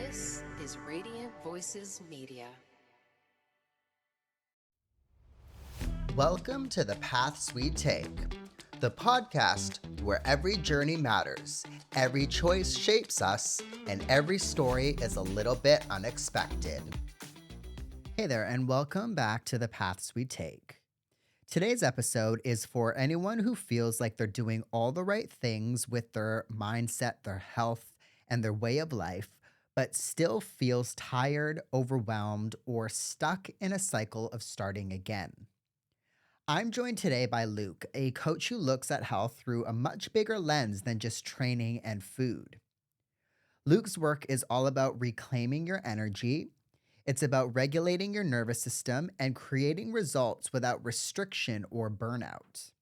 This is Radiant Voices Media. Welcome to The Paths We Take, the podcast where every journey matters, every choice shapes us, and every story is a little bit unexpected. Hey there, and welcome back to The Paths We Take. Today's episode is for anyone who feels like they're doing all the right things with their mindset, their health, and their way of life, but still feels tired, overwhelmed, or stuck in a cycle of starting again. I'm joined today by Luke, a coach who looks at health through a much bigger lens than just training and food. Luke's work is all about reclaiming your energy. It's about regulating your nervous system and creating results without restriction or burnout.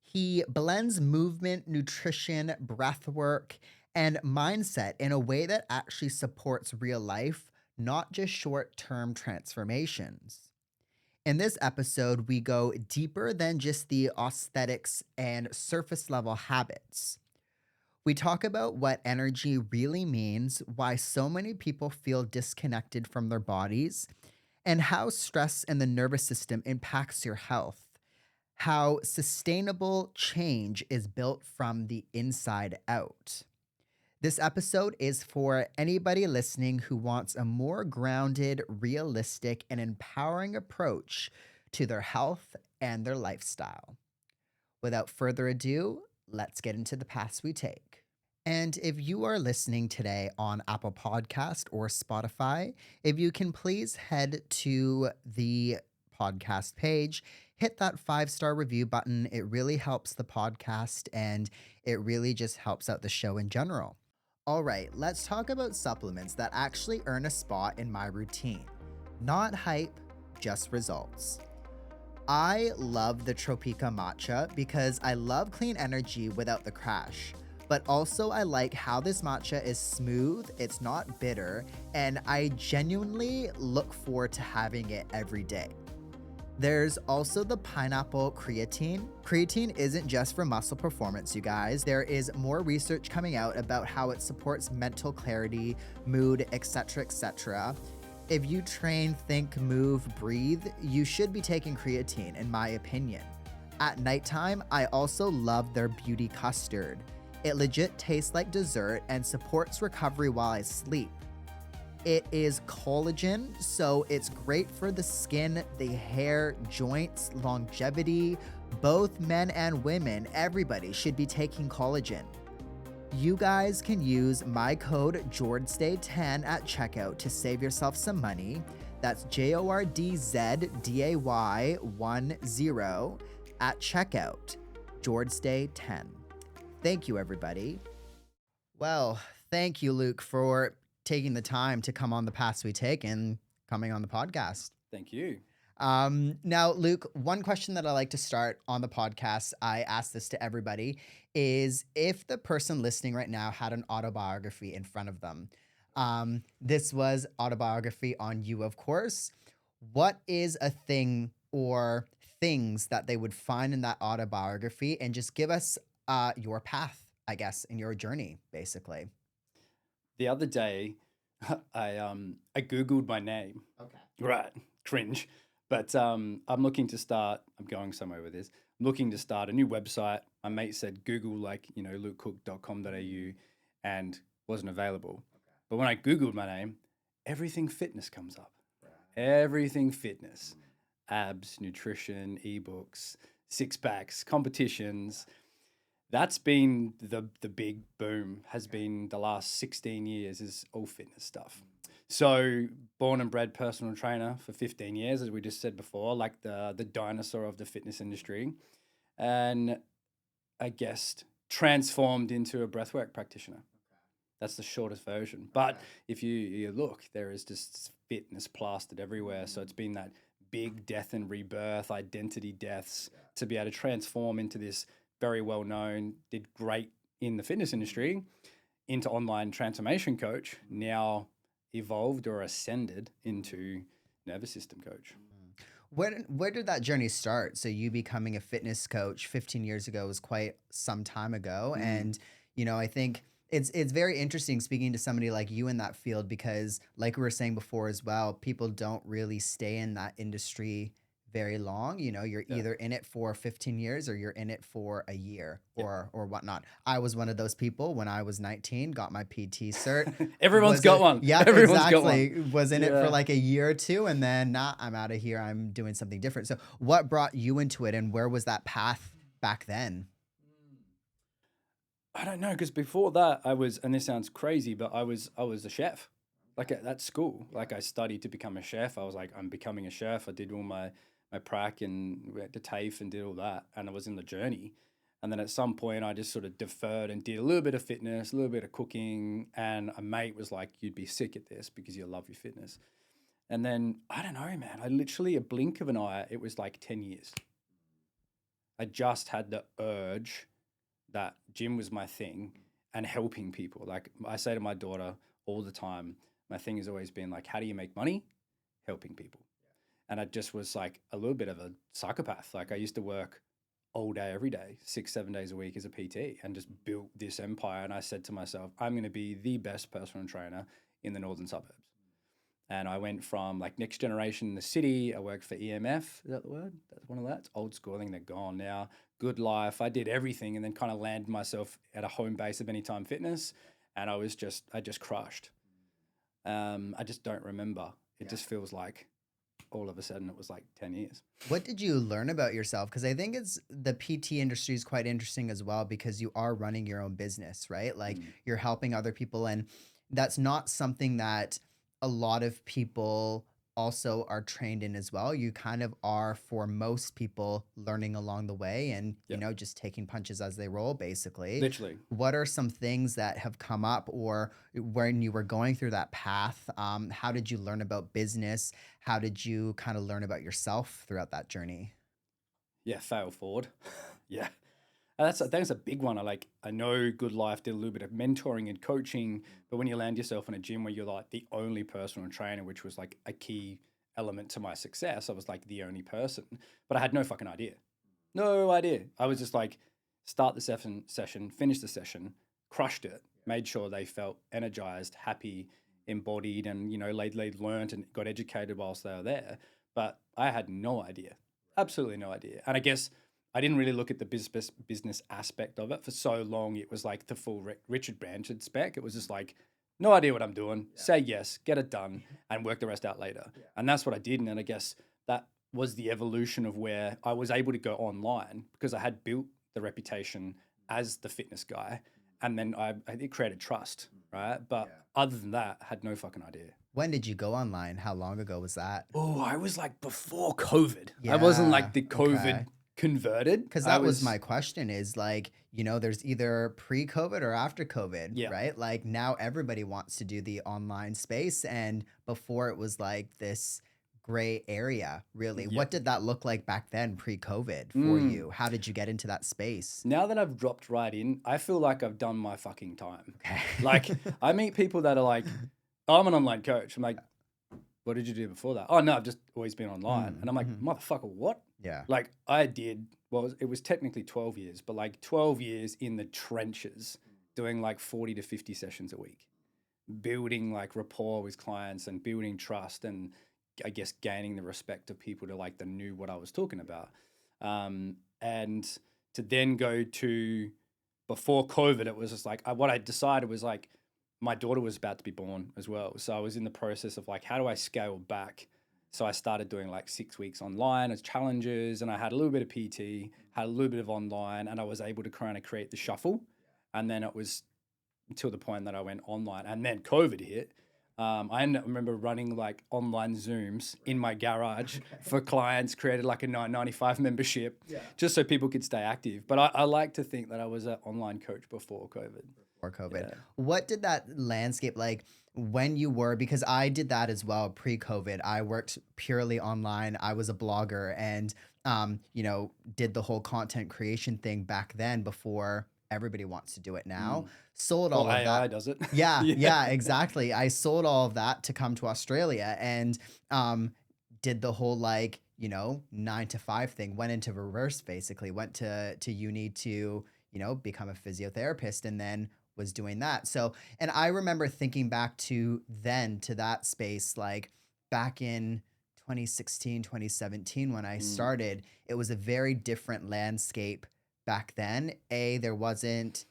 He blends movement, nutrition, breathwork, and mindset in a way that actually supports real life, not just short-term transformations. In this episode, we go deeper than just the aesthetics and surface level habits. We talk about what energy really means, why so many people feel disconnected from their bodies, and how stress and the nervous system impacts your health, how sustainable change is built from the inside out. This episode is for anybody listening who wants a more grounded, realistic, and empowering approach to their health and their lifestyle. Without further ado, let's get into the paths we take. And if you are listening today on Apple Podcast or Spotify, if you can please head to the podcast page, hit that 5-star review button. It really helps the podcast and it really just helps out the show in general. All right, let's talk about supplements that actually earn a spot in my routine. Not hype, just results. I love the Tropica matcha because I love clean energy without the crash. But also I like how this matcha is smooth, it's not bitter, and I genuinely look forward to having it every day. There's also the pineapple creatine. Creatine isn't just for muscle performance, you guys. There is more research coming out about how it supports mental clarity, mood, etc., etc. If you train, think, move, breathe, you should be taking creatine, in my opinion. At nighttime, I also love their beauty custard. It legit tastes like dessert and supports recovery while I sleep. It is collagen, so it's great for the skin, the hair, joints, longevity. Both men and women, everybody should be taking collagen. You guys can use my code JORDSDAY10 at checkout to save yourself some money. That's JORDZDAY10 at checkout. JORDSDAY10. Thank you, everybody. Well, thank you, Luke, for taking the time to come on the paths we take and coming on the podcast. Thank you. Now, Luke, one question that I like to start on the podcast, I ask this to everybody, is if the person listening right now had an autobiography in front of them, this was autobiography on you, of course. What is a thing or things that they would find in that autobiography, and just give us your path, I guess, in your journey, basically. The other day, I Googled my name. Okay. Right, cringe. But I'm looking to start, I'm going somewhere with this, I'm looking to start a new website. My mate said Google lukekoek.com.au and wasn't available. Okay. But when I Googled my name, everything fitness comes up. Right. Everything fitness. Abs, nutrition, ebooks, six packs, competitions. That's been the big boom, has been the last 16 years is all fitness stuff. So born and bred personal trainer for 15 years, as we just said before, like the dinosaur of the fitness industry. And I guess transformed into a breathwork practitioner. Okay. That's the shortest version. But okay. If you look, there is just fitness plastered everywhere. So it's been that big death and rebirth, identity deaths, to be able to transform into this very well known, did great in the fitness industry, into online transformation coach, now evolved or ascended into nervous system coach. Where did that journey start? So you becoming a fitness coach 15 years ago was quite some time ago. And, I think It's very interesting speaking to somebody like you in that field because, like we were saying before as well, people don't really stay in that industry very long. You know, you're Yeah. either in it for 15 years or you're in it for a year Yeah. or whatnot. I was one of those people when I was 19, got my PT cert. Everyone's got one. Yeah, Everyone's got exactly. one. Was in it for Yeah. like a year or two, and then I'm out of here. I'm doing something different. So, what brought you into it, and where was that path back then? I don't know, because before that I was, and this sounds crazy, but I was a chef, like at school. Like I studied to become a chef. I was like, I'm becoming a chef. I did all my prac and went to TAFE and did all that, and I was in the journey. And then at some point, I just sort of deferred and did a little bit of fitness, a little bit of cooking. And a mate was like, "You'd be sick at this because you love your fitness." And then I don't know, man. I literally a blink of an eye. It was like 10 years. I just had the urge that gym was my thing and helping people. Like I say to my daughter all the time, my thing has always been like, how do you make money? Helping people. And I just was like a little bit of a psychopath. Like I used to work all day, every day, 6, 7 days a week as a PT and just built this empire. And I said to myself, I'm going to be the best personal trainer in the northern suburbs. And I went from like next generation in the city. I worked for EMF. Is that the word? That's one of that. It's old school. I think they're gone now. Good life. I did everything and then kind of landed myself at a home base of Anytime Fitness. And I just crushed. I just don't remember. It just feels like all of a sudden it was like 10 years. What did you learn about yourself? Because I think it's the PT industry is quite interesting as well because you are running your own business, right? Like you're helping other people. And that's not something that a lot of people also are trained in as well. You kind of are, for most people, learning along the way and, you Yep. know, just taking punches as they roll, basically. Literally. What are some things that have come up or when you were going through that path? How did you learn about business? How did you kind of learn about yourself throughout that journey? Yeah, fail forward. Yeah. And that's a big one. I know Good Life did a little bit of mentoring and coaching, but when you land yourself in a gym where you're like the only personal trainer, which was like a key element to my success, I was like the only person, but I had no fucking idea. No idea. I was just like, start the session, finish the session, crushed it, made sure they felt energized, happy, embodied, and they learned and got educated whilst they were there. But I had no idea, absolutely no idea. And I guess I didn't really look at the business aspect of it for so long. It was like the full Richard Branson spec. It was just like, no idea what I'm doing. Say yes, get it done, and work the rest out later. And that's what I did. And then I guess that was the evolution of where I was able to go online because I had built the reputation as the fitness guy. And then it created trust, right? But other than that, I had no fucking idea. When did you go online? How long ago was that? Oh, I was like before COVID. I wasn't like the COVID okay. converted. Because that was my question is like, you know, there's either pre-COVID or after COVID, right? Like now everybody wants to do the online space. And before it was like this gray area, really. What did that look like back then pre-COVID for you? How did you get into that space? Now that I've dropped right in, I feel like I've done my fucking time. Okay. Like I meet people that are like, oh, I'm an online coach. I'm like, what did you do before that? Oh, no, I've just always been online. And I'm like, motherfucker, what? Yeah. Like I did, well, it was technically 12 years, but like 12 years in the trenches doing like 40 to 50 sessions a week, building like rapport with clients and building trust and I guess gaining the respect of people that knew what I was talking about. And to then go to before COVID, it was just like, what I decided was like, my daughter was about to be born as well. So I was in the process of like, how do I scale back? So I started doing like 6 weeks online as challenges and I had a little bit of PT, had a little bit of online and I was able to kind of create the shuffle. And then it was until the point that I went online and then COVID hit. I remember running like online Zooms in my garage for clients, created like a $9.95 membership just so people could stay active. But I like to think that I was an online coach before COVID. Before COVID. What did that landscape like when you were, because I did that as well pre-COVID. I worked purely online. I was a blogger and, you know, did the whole content creation thing back then before everybody wants to do it now. Sold all of AI that. does it. Yeah, exactly. I sold all of that to come to Australia and did the whole like, you know, 9 to 5 thing, went into reverse basically, went to uni to, you know, become a physiotherapist and then was doing that. So, and I remember thinking back to that space, like back in 2016, 2017, when I Mm. started, it was a very different landscape back then. There wasn't,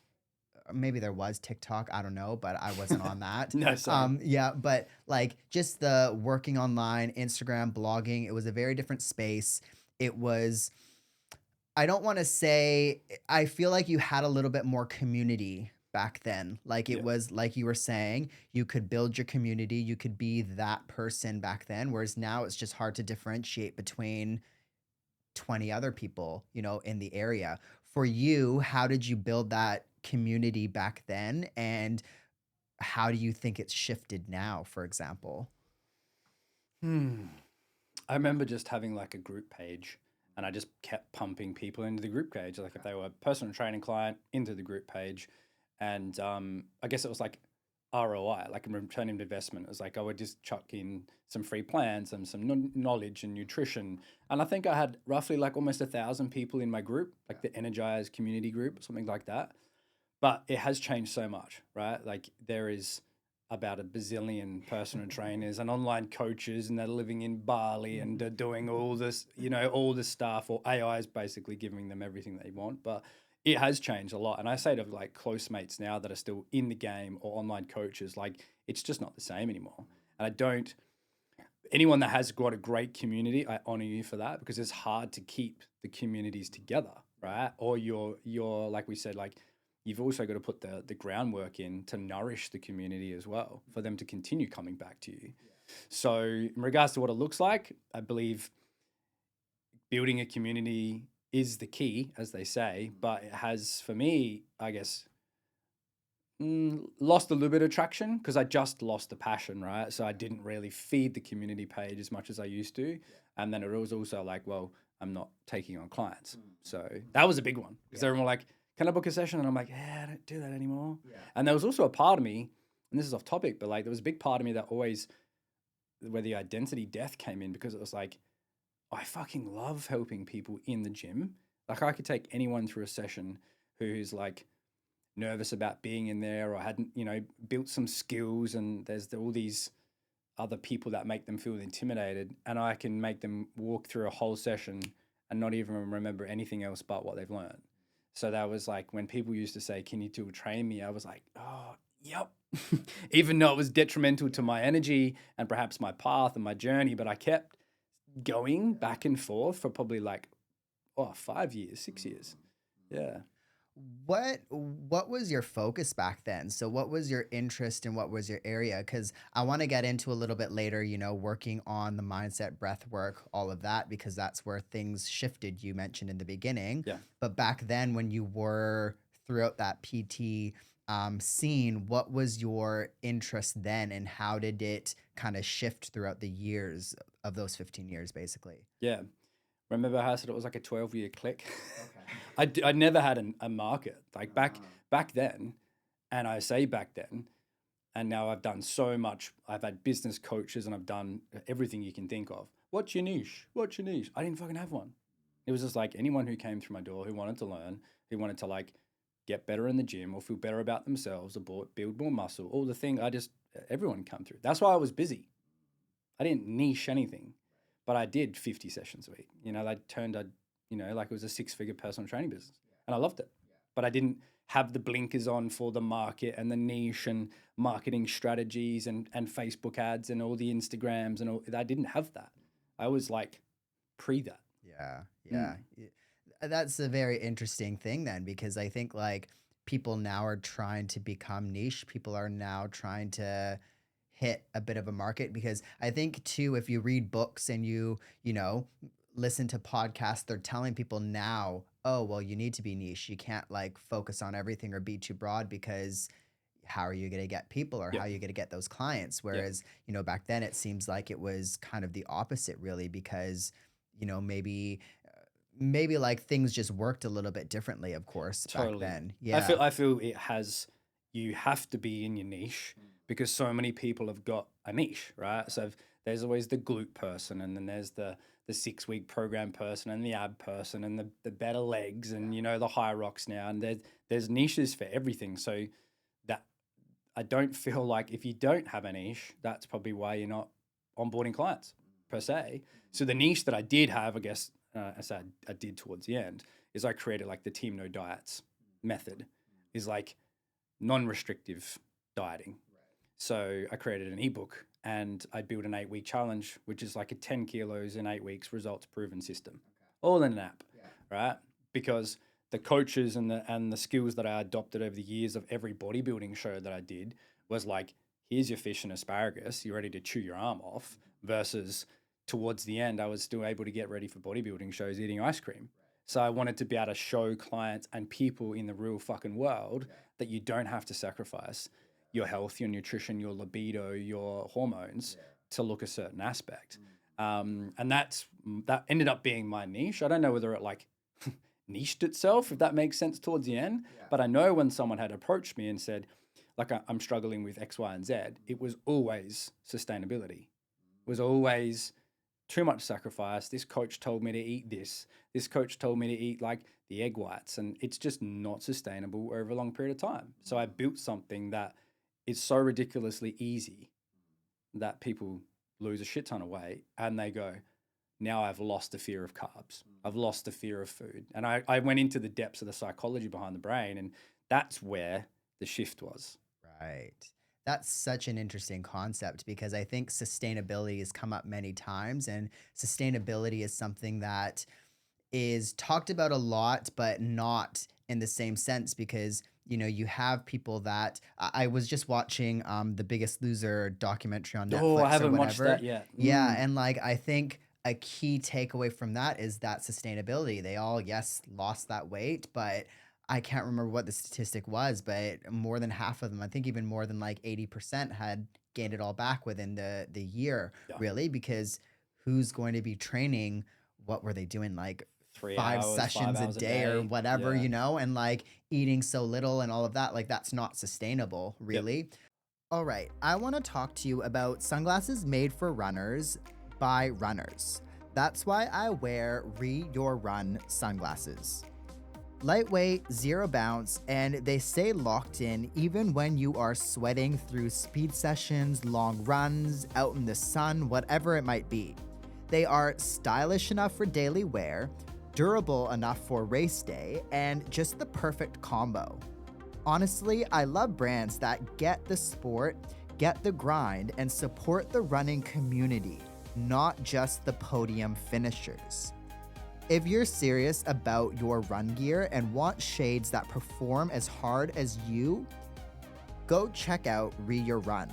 maybe there was TikTok, I don't know, but I wasn't on that. No, same. Yeah, but like just the working online, Instagram, blogging, it was a very different space. It was, I don't want to say, I feel like you had a little bit more community back then. Like it Yeah. was like you were saying, you could build your community, you could be that person back then. Whereas now it's just hard to differentiate between 20 other people, in the area. For you, how did you build that community back then? And how do you think it's shifted now, for example? Hmm. I remember just having like a group page and I just kept pumping people into the group page. Like if they were a personal training client, into the group page. And I guess it was like ROI, like a return on investment. It was like I would just chuck in some free plans and some knowledge and nutrition. And I think I had roughly like almost 1,000 people in my group, like the Energize community group, something like that. But it has changed so much, right? Like there is about a bazillion personal trainers and online coaches, and they're living in Bali and they're doing all this, all this stuff, or AI is basically giving them everything they want. But it has changed a lot. And I say to like close mates now that are still in the game or online coaches, like it's just not the same anymore. And I don't, anyone that has got a great community, I honor you for that because it's hard to keep the communities together, right? Or you're like we said, like you've also got to put the groundwork in to nourish the community as well for them to continue coming back to you. Yeah. So in regards to what it looks like, I believe building a community is the key, as they say, but it has, for me, I guess, lost a little bit of traction because I just lost the passion, right? So I didn't really feed the community page as much as I used to. Yeah. And then it was also like, well, I'm not taking on clients. So that was a big one because everyone were like, can I book a session? And I'm like, yeah, I don't do that anymore. Yeah. And there was also a part of me, and this is off topic, but like there was a big part of me that always, where the identity death came in because it was like, I fucking love helping people in the gym. Like I could take anyone through a session who's like nervous about being in there or hadn't, built some skills, and there's all these other people that make them feel intimidated, and I can make them walk through a whole session and not even remember anything else but what they've learned. So that was like when people used to say, can you still train me? I was like, oh, yep. Even though it was detrimental to my energy and perhaps my path and my journey, but I kept going back and forth for probably like 5 years, 6 years. Yeah. What was your focus back then? So what was your interest and what was your area? Because I want to get into a little bit later, working on the mindset, breath work, all of that, because that's where things shifted, you mentioned in the beginning. Yeah. But back then when you were throughout that PT scene, what was your interest then and how did it kind of shift throughout the years of those 15 years, basically? Yeah. Remember how I said it was like a 12-year click? Okay. I never had a market like back then. And I say back then, and now I've done so much. I've had business coaches and I've done everything you can think of. What's your niche? What's your niche? I didn't fucking have one. It was just like anyone who came through my door who wanted to learn, who wanted to like get better in the gym or feel better about themselves or build more muscle, all the thing. Everyone come through. That's why I was busy. I didn't niche anything. But I did 50 sessions a week. That turned like it was a 6-figure personal training business. And I loved it. But I didn't have the blinkers on for the market and the niche and marketing strategies and Facebook ads and all the Instagrams and all. I didn't have that. I was like pre that. Yeah. That's a very interesting thing then, because I think like people now are trying to become niche. People are now trying to hit a bit of a market, because I think too, if you read books and you listen to podcasts, they're telling people now, oh, well, you need to be niche. You can't like focus on everything or be too broad, because how are you going to get people, or how are you going to get those clients? Whereas, back then it seems like it was kind of the opposite really, because, maybe like things just worked a little bit differently, of course, back then. Yeah. I feel you have to be in your niche because so many people have got a niche, right? So there's always the glute person, and then there's the 6-week program person and the ab person and the better legs and, the high rocks now. And there's niches for everything. So that I don't feel like if you don't have a niche, that's probably why you're not onboarding clients per se. So the niche that I did have, I guess, as I did towards the end, is I created like the Team No Diets method, is like non-restrictive dieting. So I created an ebook and I built an 8-week challenge, which is like a 10 kilos in 8 weeks results proven system, all in an app, right? Because the coaches and the skills that I adopted over the years of every bodybuilding show that I did was like, here's your fish and asparagus, you're ready to chew your arm off, versus towards the end, I was still able to get ready for bodybuilding shows eating ice cream. So I wanted to be able to show clients and people in the real fucking world that you don't have to sacrifice your health, your nutrition, your libido, your hormones to look a certain aspect. And that ended up being my niche. I don't know whether it like niched itself, if that makes sense towards the end. But I know when someone had approached me and said, like, I'm struggling with X, Y, and Z, it was always sustainability. It was always too much sacrifice. This coach told me to eat this. This coach told me to eat like the egg whites, and it's just not sustainable over a long period of time. So I built something that is so ridiculously easy that people lose a shit ton of weight and they go, now I've lost the fear of carbs. I've lost the fear of food. And I went into the depths of the psychology behind the brain, and that's where the shift was. Right. That's such an interesting concept because I think sustainability has come up many times, and sustainability is something that is talked about a lot, but not in the same sense because you have people that I was just watching The Biggest Loser documentary on Netflix Oh, I or haven't watched whatever. that yet. Yeah, and like I think a key takeaway from that is that sustainability. They all, yes, lost that weight, but I can't remember what the statistic was, but more than half of them, I think even more than like 80% had gained it all back within the year, Yeah. really, because who's going to be training? What were they doing? Like 3 five hours, sessions 5 a hours day or whatever, Yeah. and like eating so little and all of that. Like that's not sustainable, Yep. really. All right, I want to talk to you about sunglasses made for runners by runners. That's why I wear Your Run sunglasses. Lightweight, zero bounce, and they stay locked in even when you are sweating through speed sessions, long runs, out in the sun, whatever it might be. They are stylish enough for daily wear, durable enough for race day, and just the perfect combo. Honestly, I love brands that get the sport, get the grind, and support the running community, not just the podium finishers. If you're serious about your run gear and want shades that perform as hard as you, go check out Your Run.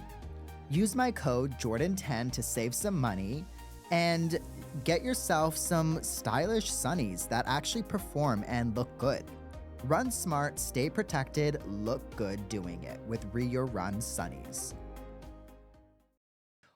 Use my code Jordan10 to save some money and get yourself some stylish sunnies that actually perform and look good. Run smart, stay protected, look good doing it with Your Run sunnies.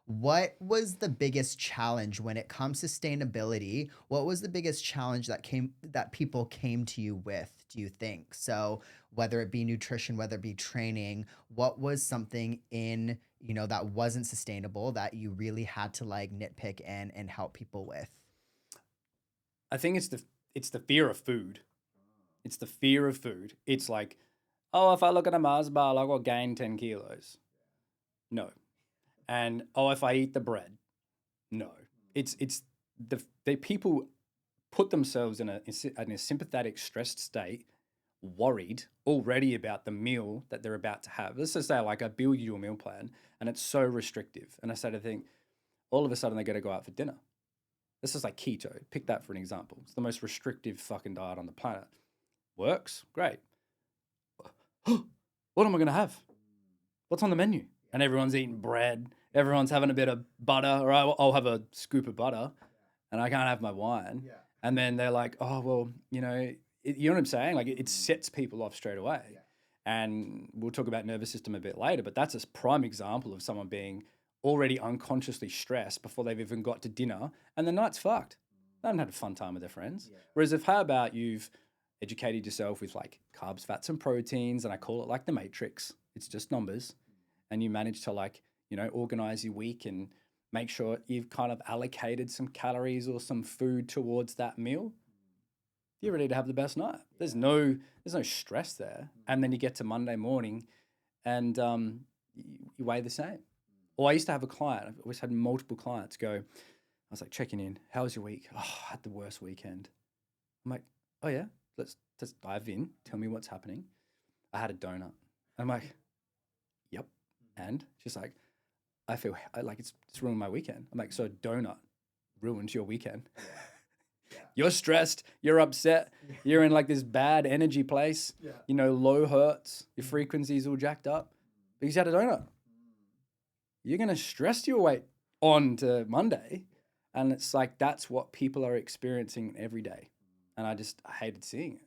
What was the biggest challenge when it comes to sustainability? What was the biggest challenge that people came to you with, do you think? So whether it be nutrition, whether it be training, what was something in, that wasn't sustainable that you really had to like nitpick and help people with? I think it's the fear of food. It's the fear of food. It's like, oh, if I look at a Mars bar, I'll gain 10 kilos. No. And oh, if I eat the bread, no. It's the people put themselves in a sympathetic, stressed state, worried already about the meal that they're about to have. Let's just say, like, I build you a meal plan, and it's so restrictive, and I start to think, all of a sudden they're going to go out for dinner. This is like keto. Pick that for an example. It's the most restrictive fucking diet on the planet. Works, great. What am I going to have? What's on the menu? And everyone's eating bread. Everyone's having a bit of butter, or I'll have a scoop of butter, and I can't have my wine. Yeah. And then they're like, oh, well, you know what I'm saying? Like it sets people off straight away. Yeah. And we'll talk about nervous system a bit later, but that's a prime example of someone being already unconsciously stressed before they've even got to dinner, and the night's fucked. They haven't had a fun time with their friends. Yeah. Whereas how about you've educated yourself with like carbs, fats, and proteins, and I call it like the matrix. It's just numbers. And you manage to like, organize your week and make sure you've kind of allocated some calories or some food towards that meal, you're ready to have the best night. There's no stress there. And then you get to Monday morning and you weigh the same. Or I used to have a client. I've always had multiple clients go. I was like checking in. How was your week? Oh, I had the worst weekend. I'm like, oh yeah, let's dive in. Tell me what's happening. I had a donut. I'm like, yep. And she's like, I feel like it's ruined my weekend. I'm like, so a donut ruined your weekend. Yeah. You're stressed. You're upset. You're in like this bad energy place. Yeah. You know, low hertz. Your frequency's all jacked up because you had a donut. You're going to stress your way on to Monday. And it's like, that's what people are experiencing every day. And I hated seeing it.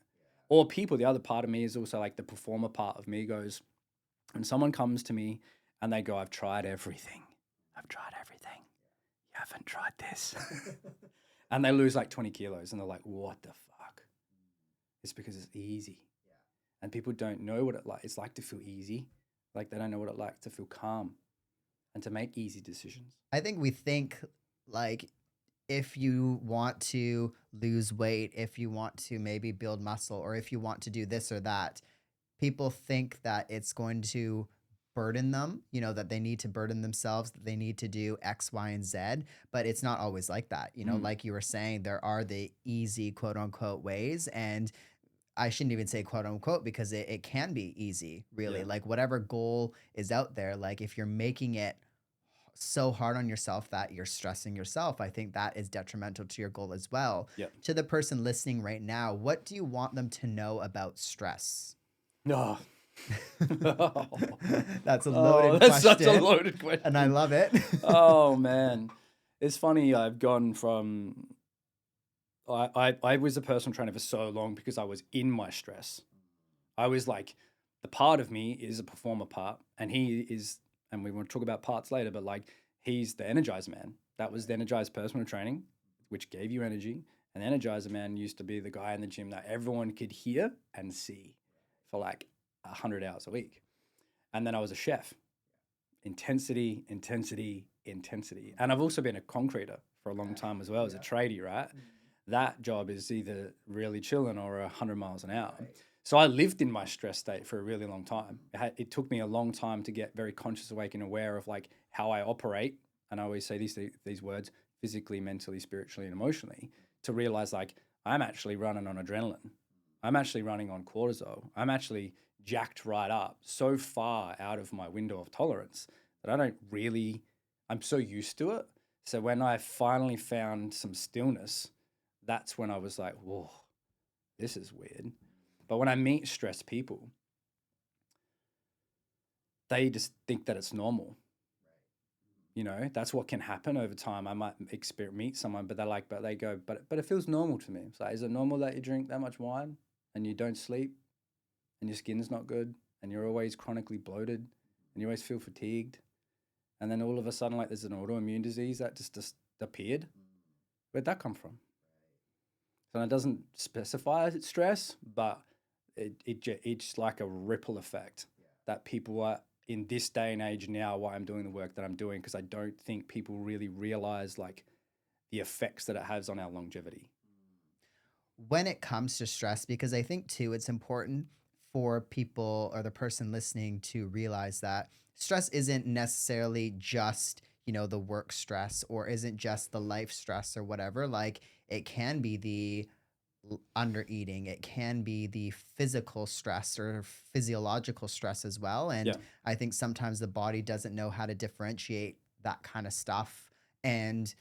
Or people, the other part of me is also like the performer part of me goes, when someone comes to me and they go, I've tried everything. I've tried everything. You haven't tried this. And they lose like 20 kilos and they're like, what the fuck? It's because it's easy. And people don't know what it's like to feel easy. Like they don't know what it's like to feel calm and to make easy decisions. I think we think like if you want to lose weight, if you want to maybe build muscle, or if you want to do this or that, people think that it's going to burden them, you know, that they need to burden themselves, that they need to do X, Y, and Z, but it's not always like that. You know, like you were saying, there are the easy quote unquote ways, and I shouldn't even say quote unquote because it can be easy, really. Yeah. Like whatever goal is out there, like if you're making it so hard on yourself that you're stressing yourself, I think that is detrimental to your goal as well. Yep. To the person listening right now, what do you want them to know about stress? No. That's a loaded question. That's such a loaded question. And I love it. Oh, man. It's funny. I've gone from... I was a personal trainer for so long because I was in my stress. I was like, the part of me is a performer part, and he is, and we want to talk about parts later, but like he's the energizer man. That was the energized personal training, which gave you energy. And the energizer man used to be the guy in the gym that everyone could hear and see for like 100 hours a week. And then I was a chef. Intensity, intensity, intensity. And I've also been a concreter for a long time as well as a tradie, right? That job is either really chilling or 100 miles an hour. Right. So I lived in my stress state for a really long time. It took me a long time to get very conscious, awake, and aware of like how I operate. And I always say these words: physically, mentally, spiritually, and emotionally, to realize like I'm actually running on adrenaline. I'm actually running on cortisol. I'm actually jacked right up so far out of my window of tolerance that I'm so used to it. So when I finally found some stillness, that's when I was like, whoa, this is weird. But when I meet stressed people, they just think that it's normal. You know, that's what can happen over time. I might meet someone, but they go, but it feels normal to me. It's like, is it normal that you drink that much wine and you don't sleep and your skin's not good and you're always chronically bloated and you always feel fatigued? And then all of a sudden, like there's an autoimmune disease that just appeared. Where'd that come from? So it doesn't specify it's stress, but it's like a ripple effect that people are in this day and age now, why I'm doing the work that I'm doing, because I don't think people really realize like the effects that it has on our longevity. When it comes to stress, because I think too, it's important for people or the person listening to realize that stress isn't necessarily just, you know, the work stress or isn't just the life stress or whatever. Like it can be the under eating, it can be the physical stress or physiological stress as well. And I think sometimes the body doesn't know how to differentiate that kind of stuff. And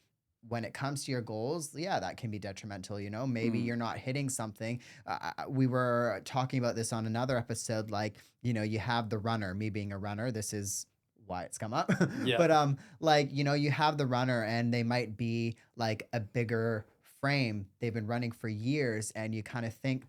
when it comes to your goals, that can be detrimental. You know, maybe you're not hitting something. We were talking about this on another episode. Like, you know, you have the runner, me being a runner, this is why it's come up. But like, you know, you have the runner and they might be like a bigger frame, they've been running for years, and you kind of think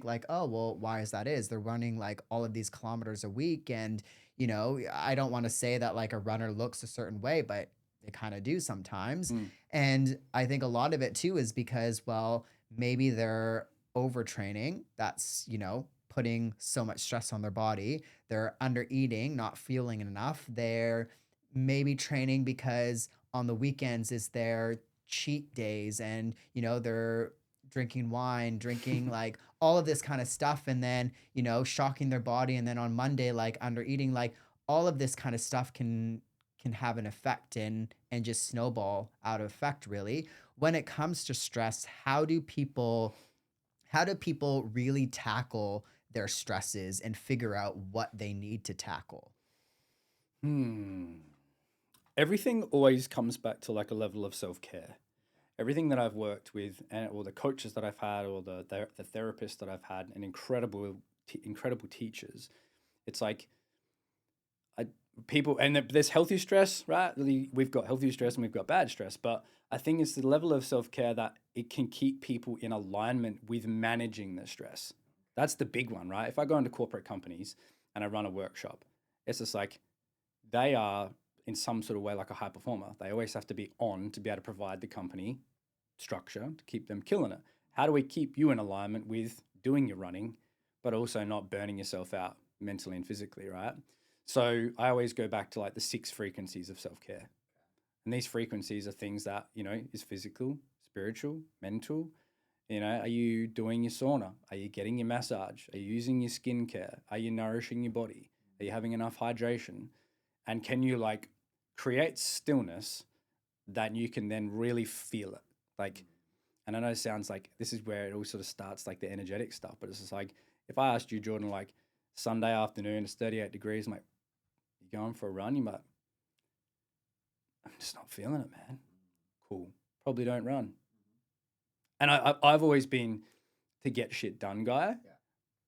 like, oh, well, why is that? They're running like all of these kilometers a week. And, you know, I don't want to say that like a runner looks a certain way, but they kind of do sometimes. And I think a lot of it too is because, well, maybe they're overtraining. That's, you know, putting so much stress on their body. They're under eating, not feeling enough. They're maybe training because on the weekends is their cheat days, and, you know, they're drinking wine, drinking like all of this kind of stuff, and then, shocking their body, and then on Monday, like under eating, like all of this kind of stuff can have an effect and just snowball out of effect, really. When it comes to stress, how do people really tackle their stresses and figure out what they need to tackle? Hmm. Everything always comes back to like a level of self-care. Everything that I've worked with, or the coaches that I've had, or the therapists that I've had, and incredible teachers, it's like I people and there's healthy stress, right? We've got healthy stress and we've got bad stress, but I think it's the level of self-care that it can keep people in alignment with managing the stress. That's the big one, right? If I go into corporate companies and I run a workshop, it's just like they are in some sort of way like a high performer. They always have to be on to be able to provide the company structure to keep them killing it. How do we keep you in alignment with doing your running, but also not burning yourself out mentally and physically, right? So I always go back to like the 6 frequencies of self-care. And these frequencies are things that, is physical, spiritual, mental. Are you doing your sauna? Are you getting your massage? Are you using your skincare? Are you nourishing your body? Are you having enough hydration? And can you like create stillness that you can then really feel it? Like, and I know it sounds like this is where it all sort of starts, like the energetic stuff, but it's just like, if I asked you, Jordan, like Sunday afternoon, it's 38 degrees, I'm like, you going for a run? You might, I'm just not feeling it, man. Cool. Probably don't run. And I've always been to get shit done guy. Yeah.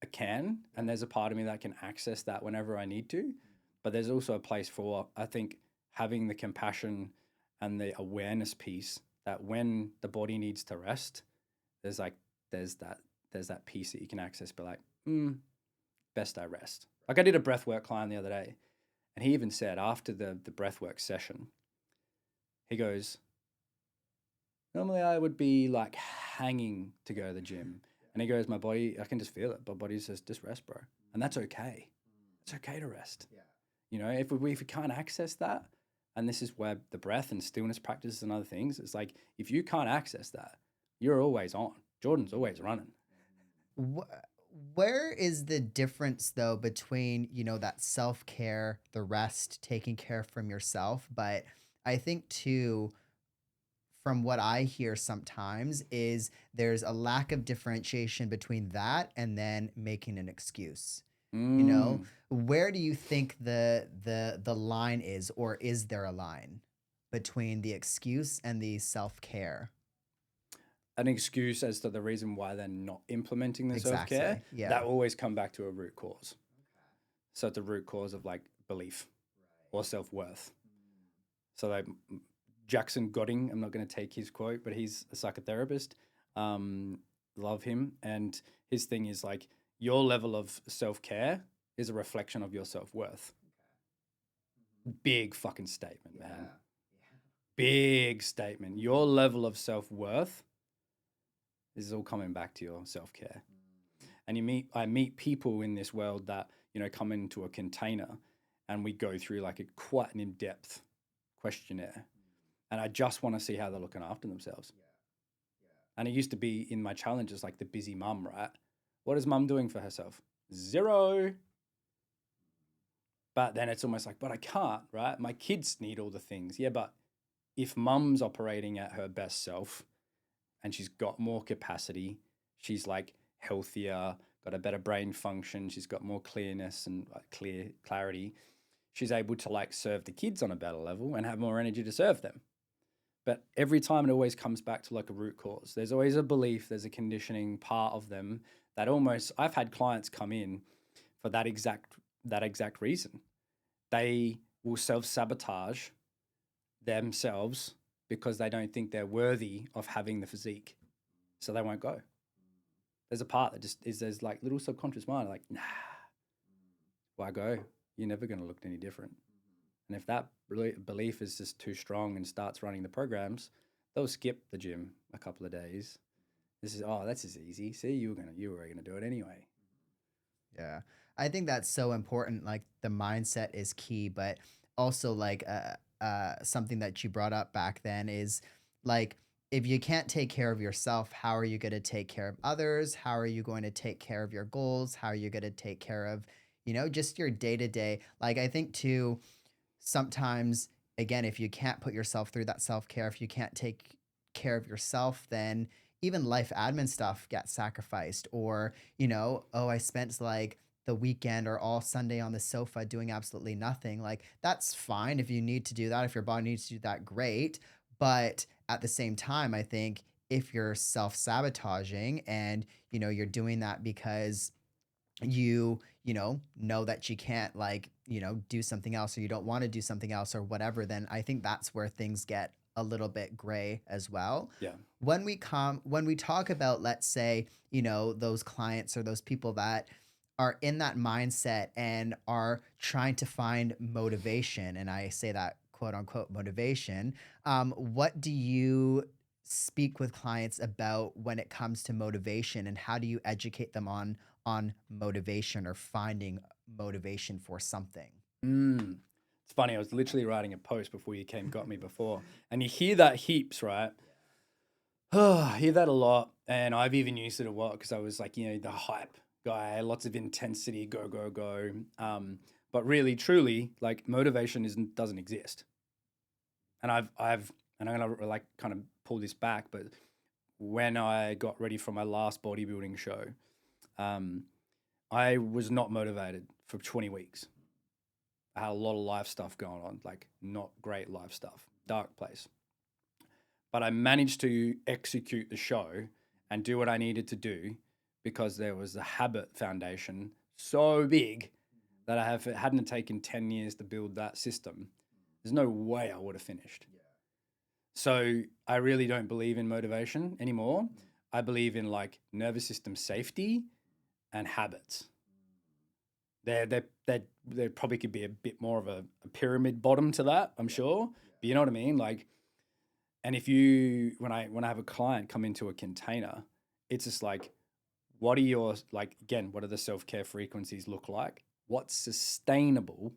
I can, and there's a part of me that can access that whenever I need to. But there's also a place for, I think, having the compassion and the awareness piece that when the body needs to rest, there's that piece that you can access. But like, best I rest. Like I did a breathwork client the other day, and he even said after the breathwork session, he goes, normally I would be like hanging to go to the gym. And he goes, my body, I can just feel it. My body says, just rest, bro. And that's okay. It's okay to rest. Yeah. If we can't access that, and this is where the breath and stillness practices and other things, it's like, if you can't access that, you're always on. Jordan's always running. Where is the difference though between, that self-care, the rest, taking care from yourself? But I think too, from what I hear sometimes, is there's a lack of differentiation between that and then making an excuse. Where do you think the line is, or is there a line between the excuse and the self-care? An excuse as to the reason why they're not implementing the self-care, Exactly. Yeah. that always come back to a root cause. So it's a root cause of like belief or self-worth. So like Jackson Godding, I'm not going to take his quote, but he's a psychotherapist. Love him. And his thing is like, your level of self-care is a reflection of your self-worth. Big fucking statement, man. Yeah. Big statement. Your level of self-worth, this is all coming back to your self-care. And I meet people in this world that, come into a container, and we go through like quite an in-depth questionnaire. And I just want to see how they're looking after themselves. And it used to be in my challenges, like the busy mum, right? What is mum doing for herself? 0. But then it's almost like, but I can't, right? My kids need all the things. Yeah, but if mum's operating at her best self and she's got more capacity, she's like healthier, got a better brain function, she's got more clearness and clarity, she's able to like serve the kids on a better level and have more energy to serve them. But every time it always comes back to like a root cause. There's always a belief, there's a conditioning part of them that almost, I've had clients come in for that exact reason. They will self-sabotage themselves because they don't think they're worthy of having the physique. So they won't go. There's a part that just is, there's like little subconscious mind, like, nah, why go? You're never going to look any different. And if that belief is just too strong and starts running the programs, they'll skip the gym a couple of days. That's just easy. See, you were gonna do it anyway. Yeah. I think that's so important. Like the mindset is key, but also like something that you brought up back then is like if you can't take care of yourself, how are you going to take care of others? How are you going to take care of your goals? How are you going to take care of, just your day to day? Like, I think too, sometimes, again, if you can't put yourself through that self care, if you can't take care of yourself, then even life admin stuff gets sacrificed. Or, oh, I spent like the weekend or all Sunday on the sofa doing absolutely nothing. Like, that's fine if you need to do that. If your body needs to do that, great. But at the same time, I think if you're self sabotaging and, you're doing that because you know that you can't, like, do something else, or you don't want to do something else or whatever, then I think that's where things get a little bit gray as well. Yeah. When we talk about, let's say, those clients or those people that are in that mindset and are trying to find motivation, and I say that quote unquote motivation, what do you speak with clients about when it comes to motivation, and how do you educate them on motivation or finding motivation for something? Mm. It's funny. I was literally writing a post before you got me before, and you hear that heaps, right? I hear that a lot, and I've even used it a lot because I was like, the hype guy, lots of intensity, go, go, go. But really, truly, like, motivation doesn't exist. And and I'm gonna like kind of pull this back, but when I got ready for my last bodybuilding show, um, I was not motivated for 20 weeks. I had a lot of life stuff going on, like not great life stuff, dark place. But I managed to execute the show and do what I needed to do because there was a habit foundation so big that if it hadn't taken 10 years to build that system, there's no way I would have finished. So I really don't believe in motivation anymore. I believe in, like, nervous system safety and habits. There probably could be a bit more of a pyramid bottom to that, I'm sure. But you know what I mean? Like, and when I have a client come into a container, it's just like, what are the self-care frequencies look like? What's sustainable?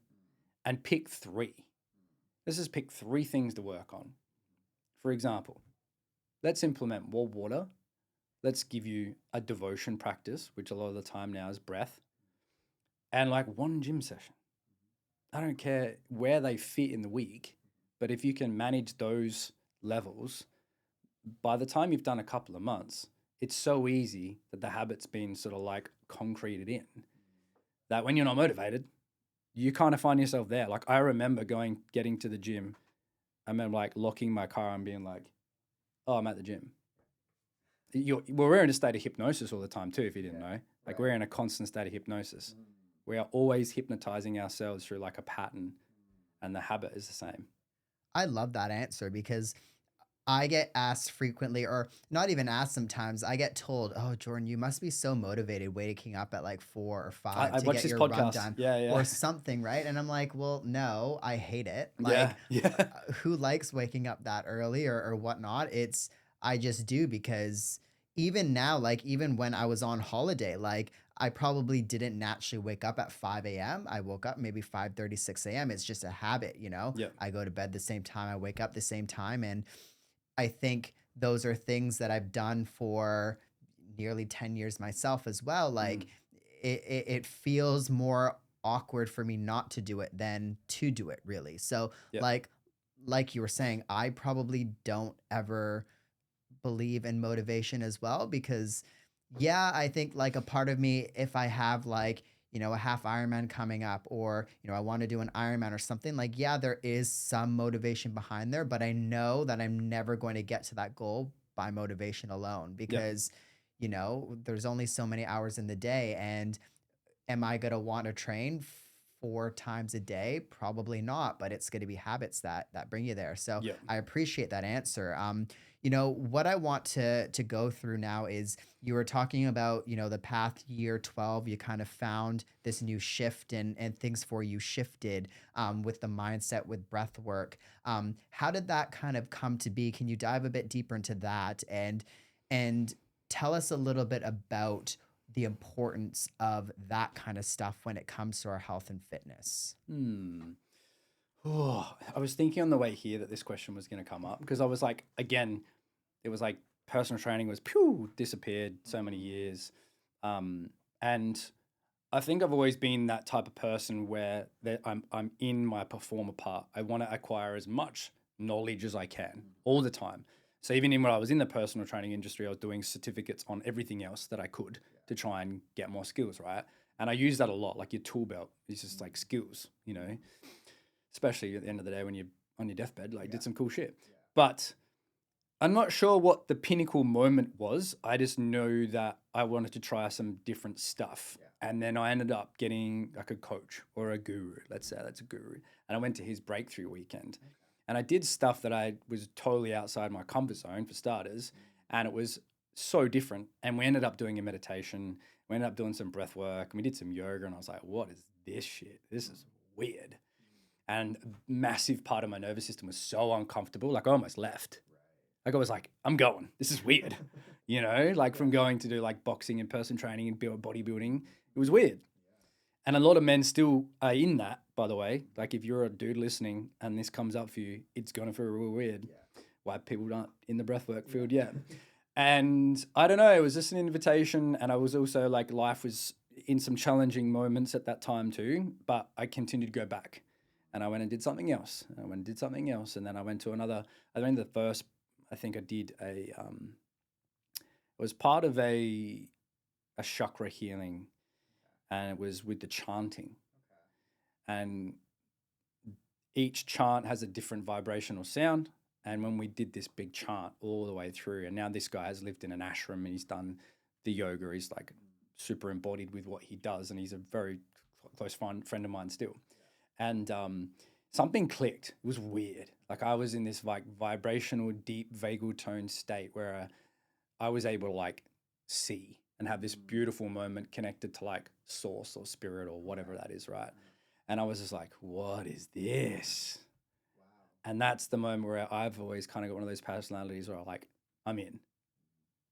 And pick three. Let's just pick three things to work on. For example, let's implement more water. Let's give you a devotion practice, which a lot of the time now is breath, and like one gym session. I don't care where they fit in the week, but if you can manage those levels, by the time you've done a couple of months, it's so easy that the habit's been sort of like concreted in that when you're not motivated, you kind of find yourself there. Like, I remember getting to the gym, and then like locking my car and being like, oh, I'm at the gym. We're in a state of hypnosis all the time too, if you didn't know. Like, we're in a constant state of hypnosis. We are always hypnotizing ourselves through like a pattern, and the habit is the same. I love that answer because I get asked frequently, or not even asked sometimes, I get told, oh, Jordan, you must be so motivated waking up at like 4 or 5 I to watched get this your podcast. run done Yeah. or something, right? And I'm like, well, no, I hate it. Yeah. Like, who likes waking up that early or whatnot? I just do, because even now, like, even when I was on holiday, like, I probably didn't naturally wake up at 5 a.m. I woke up maybe 5:30, 6 a.m. It's just a habit, Yeah. I go to bed the same time, I wake up the same time. And I think those are things that I've done for nearly 10 years myself as well. Like, it feels more awkward for me not to do it than to do it, really. So, Yeah. like you were saying, I probably don't ever believe in motivation as well, because yeah, I think like a part of me, if I have like, a half Ironman coming up, or, I want to do an Ironman or something, like, yeah, there is some motivation behind there, but I know that I'm never going to get to that goal by motivation alone, because, there's only so many hours in the day. And am I going to want to train 4 times a day? Probably not, but it's going to be habits that bring you there. So Yeah. I appreciate that answer. What I want to go through now is, you were talking about, the path year 12, you kind of found this new shift, and things for you shifted with the mindset, with breath work. How did that kind of come to be? Can you dive a bit deeper into that, and tell us a little bit about the importance of that kind of stuff when it comes to our health and fitness? Oh, I was thinking on the way here that this question was going to come up, because I was like, again, it was like personal training was disappeared so many years. And I think I've always been that type of person where I'm in my performer part. I want to acquire as much knowledge as I can all the time. So even when I was in the personal training industry, I was doing certificates on everything else that I could to try and get more skills, right? And I use that a lot, like your tool belt is just like skills, you know, especially at the end of the day when you're on your deathbed, like did some cool shit. But I'm not sure what the pinnacle moment was. I just know that I wanted to try some different stuff. And then I ended up getting like a coach or a guru. Let's say that's a guru. And I went to his breakthrough weekend. And I did stuff that I was totally outside my comfort zone for starters. And it was so different. And we ended up doing a meditation. We ended up doing some breath work. And we did some yoga. And I was like, what is this shit? This is weird. And a massive part of my nervous system was so uncomfortable. Like I almost left. Like I was like, I'm going. This is weird. You know, like from going to do like boxing and person training and bodybuilding. It was weird. And a lot of men still are in that, by the way. Like if you're a dude listening and this comes up for you, it's going to feel real weird. Why people aren't in the breathwork field yet. And I don't know, it was just an invitation. And I was also like, life was in some challenging moments at that time too. But I continued to go back. And I went and did something else. And I went and did something else. And then I went to another, I think I did it was part of a chakra healing. And it was with the chanting. And each chant has a different vibrational sound. And when we did this big chant all the way through, and now this guy has lived in an ashram and he's done the yoga. He's like super embodied with what he does. And he's a very close friend of mine still. And something clicked. It was weird. Like I was in this like vibrational, deep, vagal tone state where I was able to like see and have this beautiful moment connected to like source or spirit or whatever that is, right? And I was just like, what is this? Wow. And that's the moment where I've always kind of got one of those personalities where I'm in.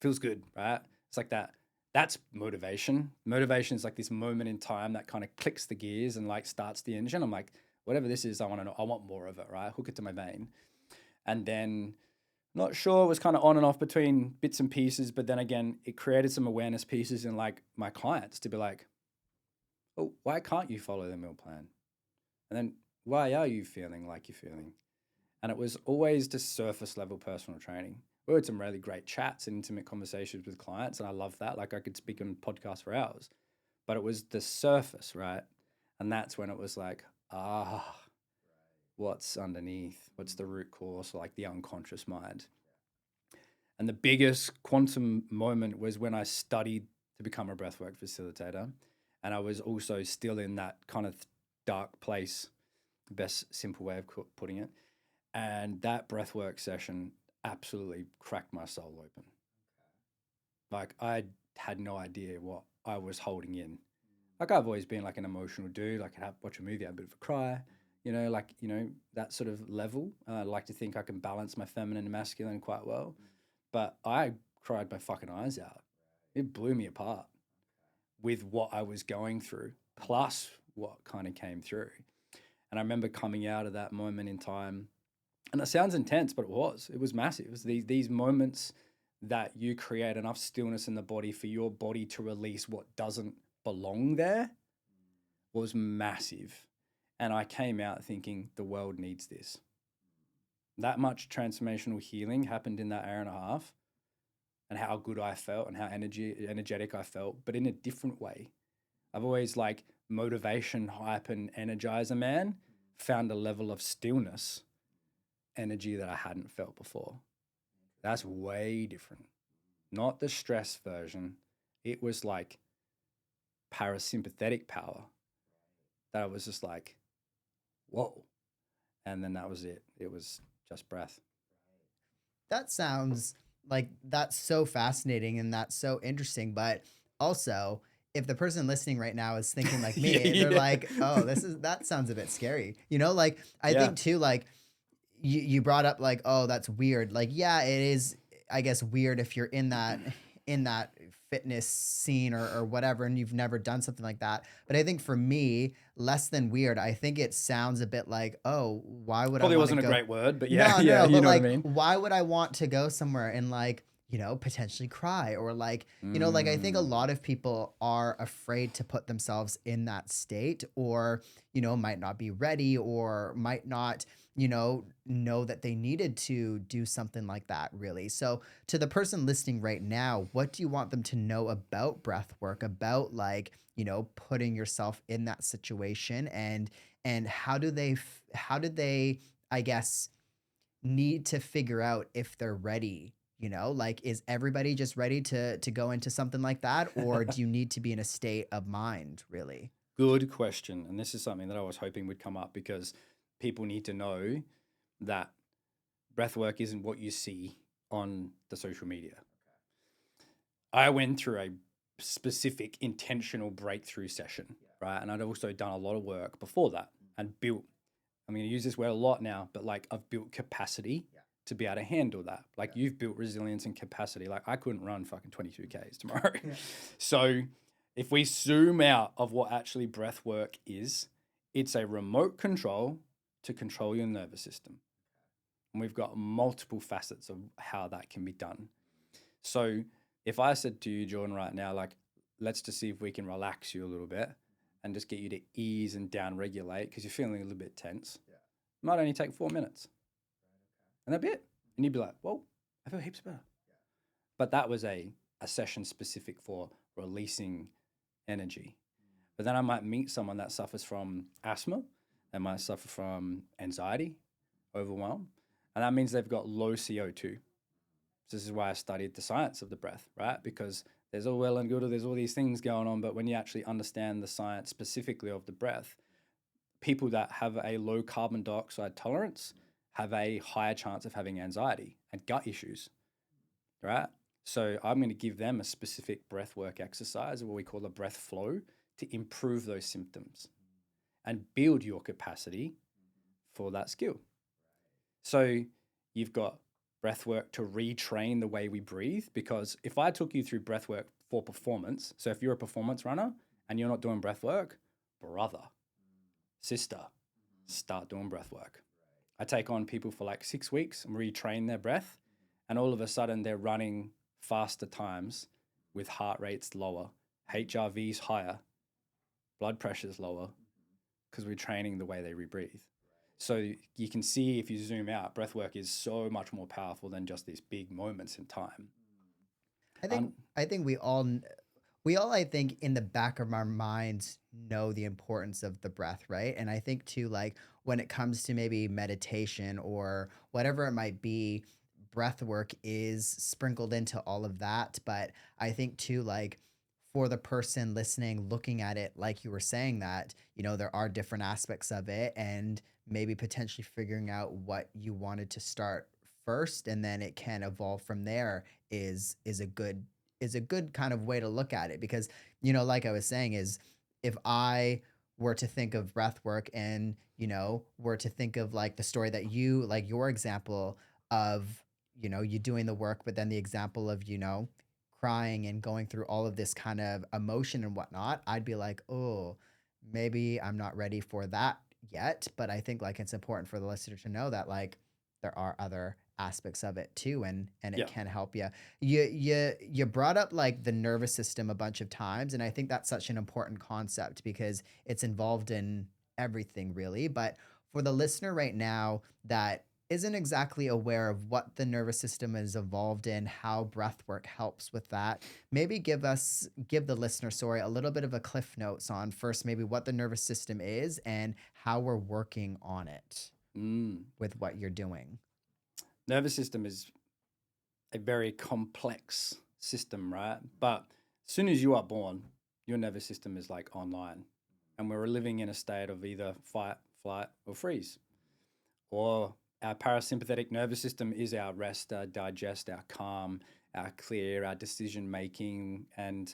Feels good, right? It's like that. That's motivation. Motivation is like this moment in time that kind of clicks the gears and like starts the engine. I'm like, whatever this is, I want to know. I want more of it, right? Hook it to my vein. And then not sure, it was kind of on and off between bits and pieces, but then again, it created some awareness pieces in like my clients to be like, oh, why can't you follow the meal plan? And then why are you feeling like you're feeling? And it was always just surface level personal training. We had some really great chats and intimate conversations with clients, and I love that. Like I could speak on podcasts for hours, but it was the surface, right? And that's when it was like, what's underneath? What's the root cause? Like the unconscious mind. And the biggest quantum moment was when I studied to become a breathwork facilitator. And I was also still in that kind of dark place, best simple way of putting it. And that breathwork session absolutely cracked my soul open. Like I had no idea what I was holding in. Like I've always been like an emotional dude. Like I'd watch a movie, have a bit of a cry, that sort of level. I like to think I can balance my feminine and masculine quite well. But I cried my fucking eyes out. It blew me apart with what I was going through, plus what kind of came through. And I remember coming out of that moment in time, and it sounds intense, but it was massive. It was these moments that you create enough stillness in the body for your body to release what doesn't belong there was massive. And I came out thinking the world needs this. That much transformational healing happened in that hour and a half, and how good I felt and how energetic I felt, but in a different way. I've always like motivation, hype, and energizer man found a level of stillness, energy that I hadn't felt before. That's way different. Not the stress version. It was like parasympathetic power that I was just like, whoa. And then that was it. It was just breath. That sounds like that's so fascinating and that's so interesting. But also, if the person listening right now is thinking like me, they're like, oh, that sounds a bit scary. Like I think too, like you brought up like, oh, that's weird. Like, yeah, it is, I guess, weird if you're in that fitness scene or whatever, and you've never done something like that. But I think for me, less than weird, I think it sounds a bit like, oh, why would I Probably want to wasn't a go? great word, but No, yeah, no, yeah, no, you but know what I like, mean? why would I want to go somewhere and like, potentially cry or like, like I think a Mm. lot of people are afraid to put themselves in that state or, might not be ready or might not, know that they needed to do something like that really. So to the person listening right now, what do you want them to know about breath work, about like, putting yourself in that situation and how do they, I guess, need to figure out if they're ready, like is everybody just ready to go into something like that or do you need to be in a state of mind really? Good question. And this is something that I was hoping would come up because people need to know that breathwork isn't what you see on the social media. I went through a specific intentional breakthrough session, right? And I'd also done a lot of work before that and built, I'm going to use this word a lot now, but like I've built capacity to be able to handle that. Like you've built resilience and capacity. Like I couldn't run fucking 22Ks tomorrow. So if we zoom out of what actually breath work is, it's a remote control to control your nervous system. And we've got multiple facets of how that can be done. So if I said to you, Jordan, right now, like, let's just see if we can relax you a little bit and just get you to ease and down regulate because you're feeling a little bit tense. It might only take 4 minutes. And that'd be it. And you'd be like, whoa, I feel heaps better. But that was a session specific for releasing energy. But then I might meet someone that suffers from asthma. They might suffer from anxiety, overwhelm. And that means they've got low CO2. So this is why I studied the science of the breath, right? Because there's all well and good, there's all these things going on, but when you actually understand the science specifically of the breath, people that have a low carbon dioxide tolerance have a higher chance of having anxiety and gut issues, right? So I'm going to give them a specific breath work exercise, what we call a breath flow, to improve those symptoms and build your capacity for that skill. So you've got breath work to retrain the way we breathe, because if I took you through breath work for performance, so if you're a performance runner and you're not doing breath work, brother, sister, start doing breath work. I take on people for like 6 weeks and retrain their breath, and all of a sudden they're running faster times with heart rates lower, HRVs higher, blood pressure's lower, because we're training the way they rebreathe. So you can see if you zoom out, breath work is so much more powerful than just these big moments in time. I think we all I think in the back of our minds know the importance of the breath, right? And I think too, like when it comes to maybe meditation or whatever it might be, breath work is sprinkled into all of that. But I think too, like for the person listening, looking at it, like you were saying that, there are different aspects of it and maybe potentially figuring out what you wanted to start first and then it can evolve from there is a good kind of way to look at it because like I was saying is if I were to think of breath work and were to think of like the story that you like your example of you doing the work but then the example of crying and going through all of this kind of emotion and whatnot, I'd be like, oh, maybe I'm not ready for that yet. But I think like it's important for the listener to know that like there are other aspects of it too and it can help you. You brought up like the nervous system a bunch of times and I think that's such an important concept because it's involved in everything really. But for the listener right now that isn't exactly aware of what the nervous system is evolved in, how breath work helps with that, maybe give the listener, sorry, a little bit of a cliff notes on first maybe what the nervous system is and how we're working on it with what you're doing. Nervous system is a very complex system, right? But as soon as you are born, your nervous system is like online. And we're living in a state of either fight, flight, or freeze. Or our parasympathetic nervous system is our rest, our digest, our calm, our clear, our decision making. And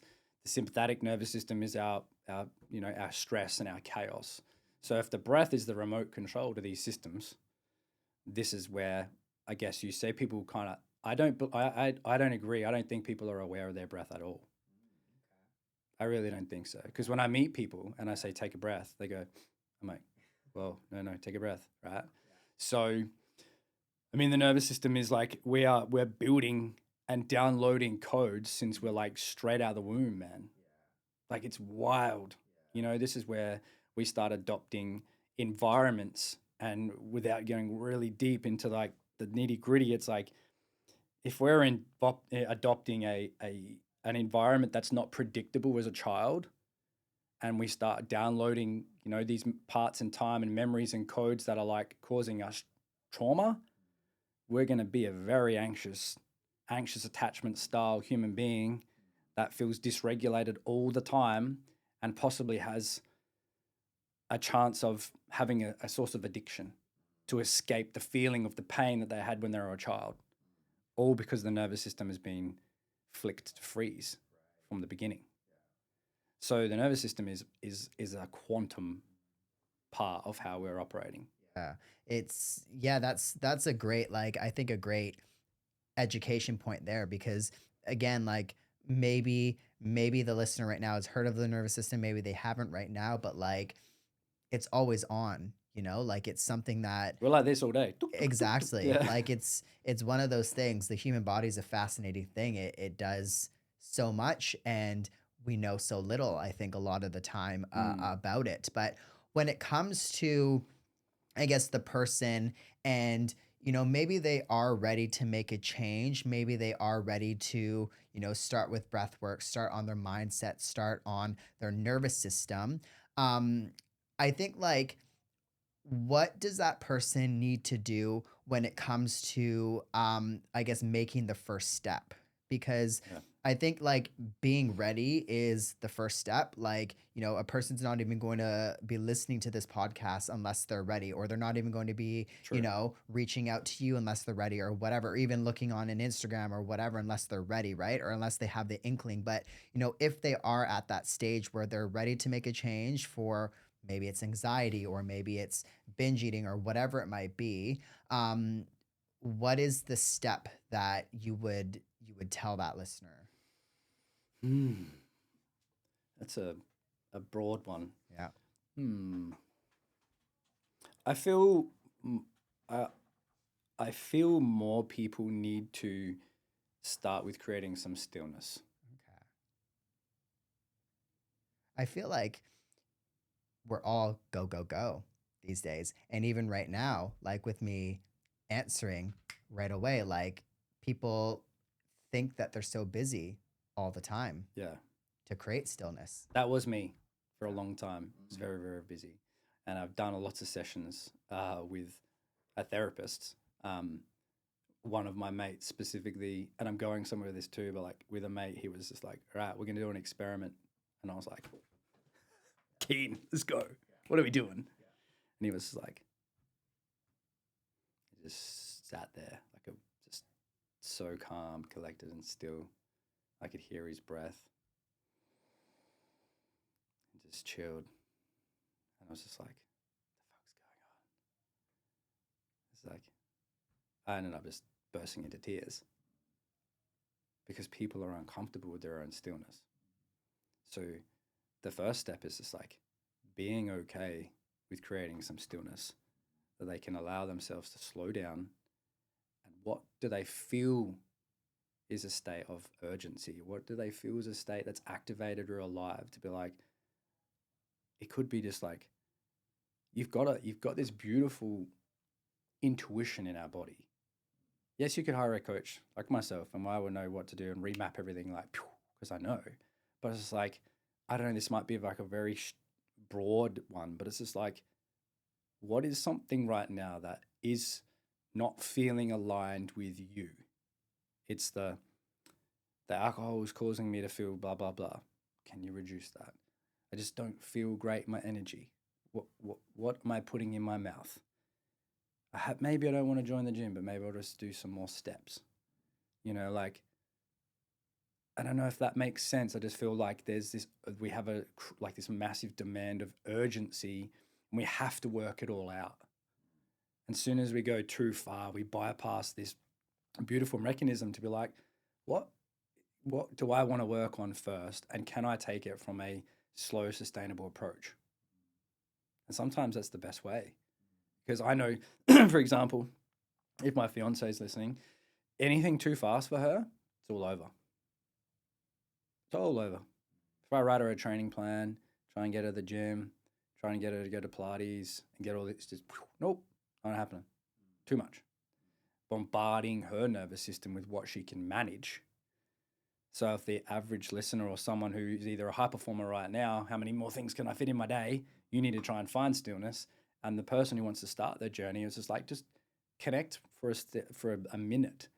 the sympathetic nervous system is our stress and our chaos. So if the breath is the remote control to these systems, this is where I guess you say people kind of I don't agree. I don't think people are aware of their breath at all. I really don't think so. Because when I meet people and I say, take a breath, they go, I'm like, well, no, take a breath, right? So, I mean, the nervous system is like, we're building and downloading codes since we're like straight out of the womb, man. Like it's wild. You know, this is where we start adopting environments, and without going really deep into like the nitty gritty, it's like if we're adopting an environment that's not predictable as a child, and we start downloading, you know, these parts in time and memories and codes that are like causing us trauma, we're going to be a very anxious attachment style human being that feels dysregulated all the time and possibly has a chance of having a source of addiction to escape the feeling of the pain that they had when they were a child, all because the nervous system has been flicked to freeze from the beginning. So the nervous system is a quantum part of how we're operating. That's a great, like, I think a great education point there, because again, like maybe the listener right now has heard of the nervous system, maybe they haven't right now, but like it's always on, you know, like it's something that We're like this all day. exactly, Yeah. like it's one of those things. The human body is a fascinating thing. It does so much, and we know so little, I think, a lot of the time about it. But when it comes to, I guess, the person, and you know, maybe they are ready to make a change, maybe they are ready to, you know, start with breath work, start on their mindset, start on their nervous system. um I think, like, what does that person need to do when it comes to, I guess, making the first step? Because Yeah. I think, like, being ready is the first step. Like, you know, a person's not even going to be listening to this podcast unless they're ready, or they're not even going to be, True. you know, reaching out to you unless they're ready, or whatever, or even looking on an Instagram or whatever, unless they're ready, right? Or unless they have the inkling. But, you know, if they are at that stage where they're ready to make a change, for maybe it's anxiety, or maybe it's binge eating, or whatever it might be, um, what is the step that you would tell that listener? Hmm. That's a broad one. Yeah. Hmm. I feel mm, I I feel more people need to start with creating some stillness. Okay. I feel like we're all go, go, go these days. And even right now, like with me answering right away, like people think that they're so busy all the time Yeah. to create stillness. That was me for a long time. I was very, very busy. And I've done lots of sessions with a therapist. One of my mates specifically, and I'm going somewhere with this too, but like with a mate, he was just like, all right, we're going to do an experiment. And I was like, keen, let's go. What are we doing? And he was just like, he just sat there, like just so calm, collected, and still. I could hear his breath. And just chilled. And I was just like, what the fuck's going on? It's like, I ended up just bursting into tears because people are uncomfortable with their own stillness. So the first step is just like being okay with creating some stillness, that they can allow themselves to slow down. And what do they feel is a state of urgency? What do they feel is a state that's activated or alive? To be like, it could be just like, you've got this beautiful intuition in our body. Yes, you could hire a coach like myself, and I would know what to do and remap everything like, because I know. But it's just like, I don't know, this might be like a very broad one, but it's just like, what is something right now that is not feeling aligned with you? It's the alcohol is causing me to feel blah, blah, blah. Can you reduce that? I just don't feel great in my energy. What am I putting in my mouth? Maybe I don't want to join the gym, but maybe I'll just do some more steps. You know, like, I don't know if that makes sense. I just feel like we have like this massive demand of urgency, and we have to work it all out. And as soon as we go too far, we bypass this beautiful mechanism to be like, what what do I want to work on first, and can I take it from a slow, sustainable approach? And sometimes that's the best way, because I know, for example, if my fiance is listening, anything too fast for her, it's all over. It's all over. If I write her a training plan, try and get her to the gym, try and get her to go to Pilates and get all this, just nope, not happening. Too much. Bombarding her nervous system with what she can manage. So if the average listener or someone who's either a high performer right now, how many more things can I fit in my day? You need to try and find stillness. And the person who wants to start their journey is just like, just connect for a minute,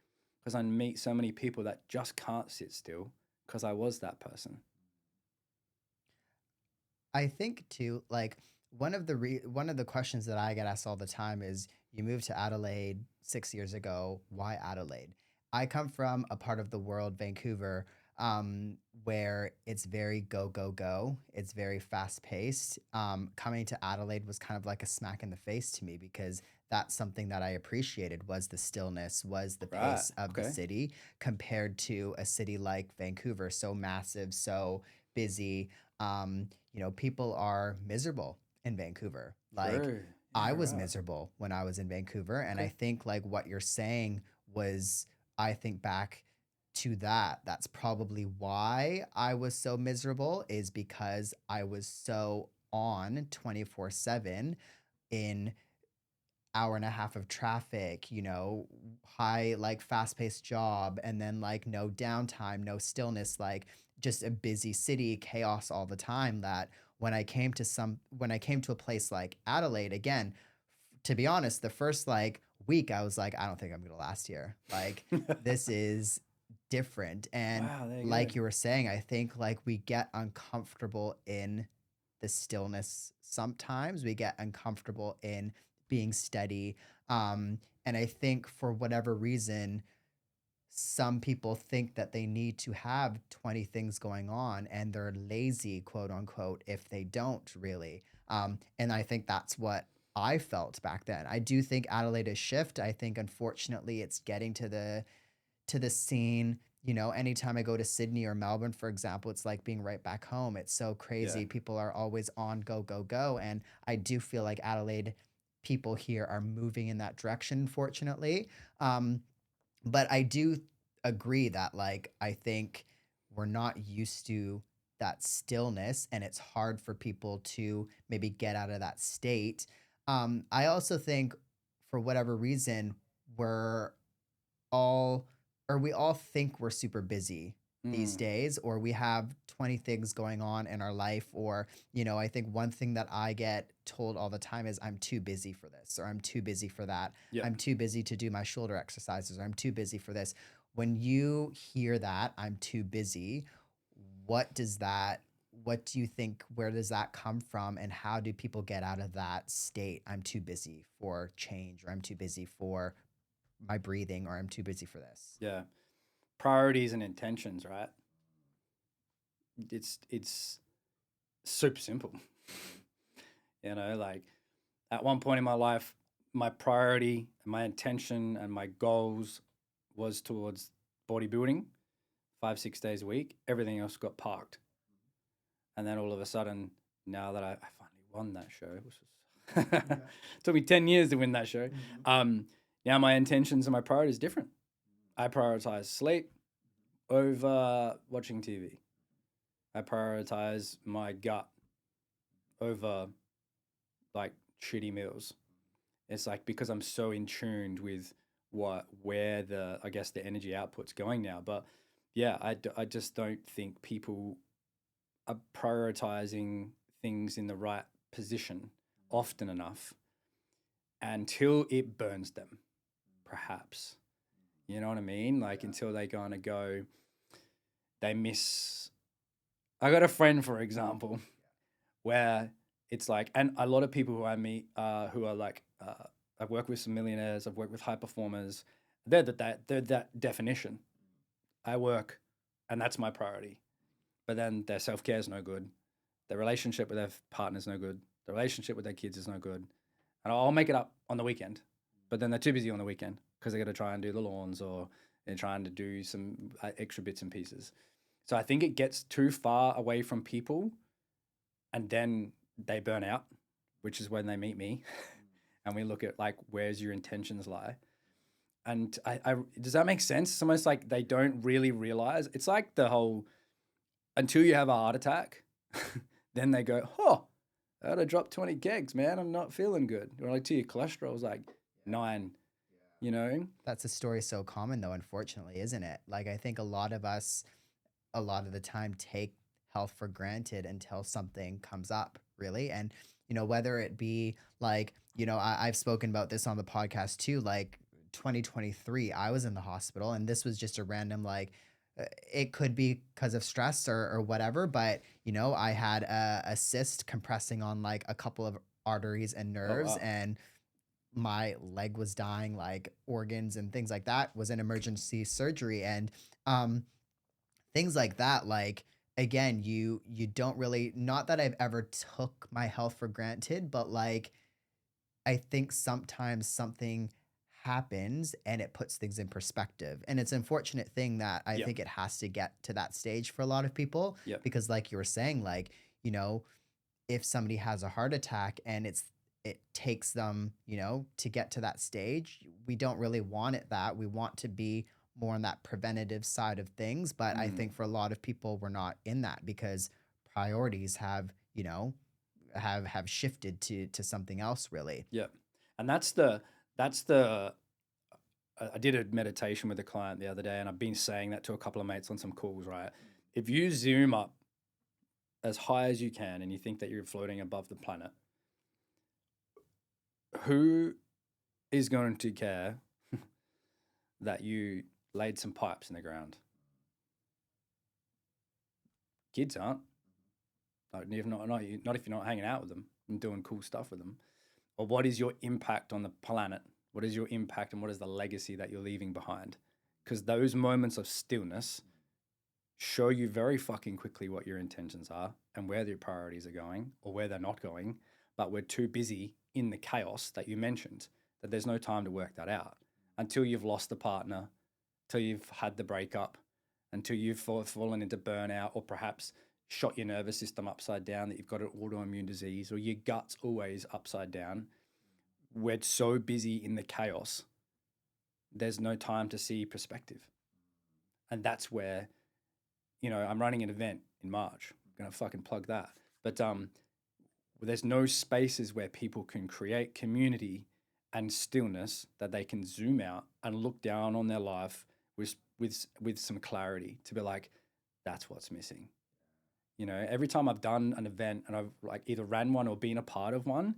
because I meet so many people that just can't sit still because I was that person. I think too, like one of the questions that I get asked all the time is, you moved to Adelaide 6 years ago. Why Adelaide? I come from a part of the world, Vancouver, where it's very go go go. It's very fast paced. Coming to Adelaide was kind of like a smack in the face to me, because that's something that I appreciated, was the stillness, was the Right. pace of the Okay. city, compared to a city like Vancouver, so massive, so busy. People are miserable in Vancouver. Like, True. I Yeah, was right. miserable when I was in Vancouver. And I Okay. think like what you're saying was, I think back to that. That's probably why I was so miserable, is because I was so on 24/7 in hour and a half of traffic, high, like fast paced job, and then like no downtime, no stillness, like just a busy city, chaos all the time. That when I came to a place like Adelaide, again, to be honest, the first like week I was like, I don't think I'm gonna last here. Like, this is different. And Wow, there you go. like you were saying, I think like we get uncomfortable in the stillness sometimes. We get uncomfortable in being steady. And I think for whatever reason, some people think that they need to have 20 things going on, and they're lazy, quote unquote, if they don't really. And I think that's what I felt back then. I do think Adelaide is shift. I think unfortunately it's getting to the scene. Anytime I go to Sydney or Melbourne, for example, it's like being right back home. It's so Yeah. crazy. People are always on go, go, go. And I do feel like Adelaide people here are moving in that direction, unfortunately. Um, but I do agree that, like, I think we're not used to that stillness, and it's hard for people to maybe get out of that state. I also think, for whatever reason, we're all we all think we're super busy these Mm. days, or we have 20 things going on in our life. Or I think one thing that I get told all the time is, I'm too busy for this, or I'm too busy for that. Yeah. I'm too busy to do my shoulder exercises, or I'm too busy for this. When you hear that, I'm too busy, what does that what do you think, where does that come from, and how do people get out of that state? I'm too busy for change, or I'm too busy for my breathing, or I'm too busy for this. Yeah. Priorities and intentions, right? It's super simple. Like at one point in my life, my priority and my intention and my goals was towards bodybuilding 5, 6 days a week. Everything else got parked. And then all of a sudden, now that I finally won that show, which was took me 10 years to win that show. Now my intentions and my priorities are different. I prioritize sleep over watching TV. I prioritize my gut over like shitty meals. It's like, because I'm so in tuned with where I guess the energy output's going now. But yeah, I just don't think people are prioritizing things in the right position often enough until it burns them, perhaps. You know what I mean? Like, until they kind of go, they miss. I got a friend, for example, where it's like, and a lot of people who I meet who are like, I've worked with some millionaires, I've worked with high performers. They're that definition. I work, and that's my priority. But then their self care is no good. Their relationship with their partner is no good. The relationship with their kids is no good. And I'll make it up on the weekend, but then they're too busy on the weekend because they got to try and do the lawns or They're trying to do some extra bits and pieces. So I think it gets too far away from people, and then they burn out, which is when they meet me, and we look at like where's your intentions lie. And I does that make sense? It's almost like they don't really realize. It's like the whole until you have a heart attack, then they go, oh, I had to drop 20 kegs, man. I'm not feeling good. Or like to your cholesterol's like 9, you know? That's a story so common though, unfortunately, isn't it? Like I think a lot of us a lot of the time take health for granted until something comes up, really. And, whether it be like, I've spoken about this on the podcast too, like 2023, I was in the hospital and this was just a random, like, it could be because of stress or whatever, but, I had a cyst compressing on like a couple of arteries and Oh, nerves, wow. and my leg was dying, like organs and things like that was an emergency surgery. And, um, things like that, like, again, you don't really, not that I've ever took my health for granted, but like I think sometimes something happens and it puts things in perspective. And it's an unfortunate thing that I Yep. think it has to get to that stage for a lot of people, Yep. because like you were saying, like, you know, if somebody has a heart attack and it takes them, to get to that stage, we don't really want it that. We want to be more on that preventative side of things, but I Mm, think for a lot of people we're not in that because priorities have, have shifted to something else really. yep. And that's the I did a meditation with a client the other day, and I've been saying that to a couple of mates on some calls, right? If you zoom up as high as you can and you think that you're floating above the planet, who is going to care that you laid some pipes in the ground? Kids aren't. Not if you're not hanging out with them and doing cool stuff with them. Or what is your impact on the planet? What is your impact and what is the legacy that you're leaving behind? Because those moments of stillness show you very fucking quickly what your intentions are and where your priorities are going or where they're not going. But we're too busy in the chaos that you mentioned that there's no time to work that out until you've lost a partner, until you've had the breakup, until you've fallen into burnout or perhaps shot your nervous system upside down, that you've got an autoimmune disease or your gut's always upside down. We're so busy in the chaos, there's no time to see perspective. And that's where, I'm running an event in March. I'm going to fucking plug that. But there's no spaces where people can create community and stillness that they can zoom out and look down on their life with some clarity to be like, that's what's missing. Every time I've done an event and I've like either ran one or been a part of one,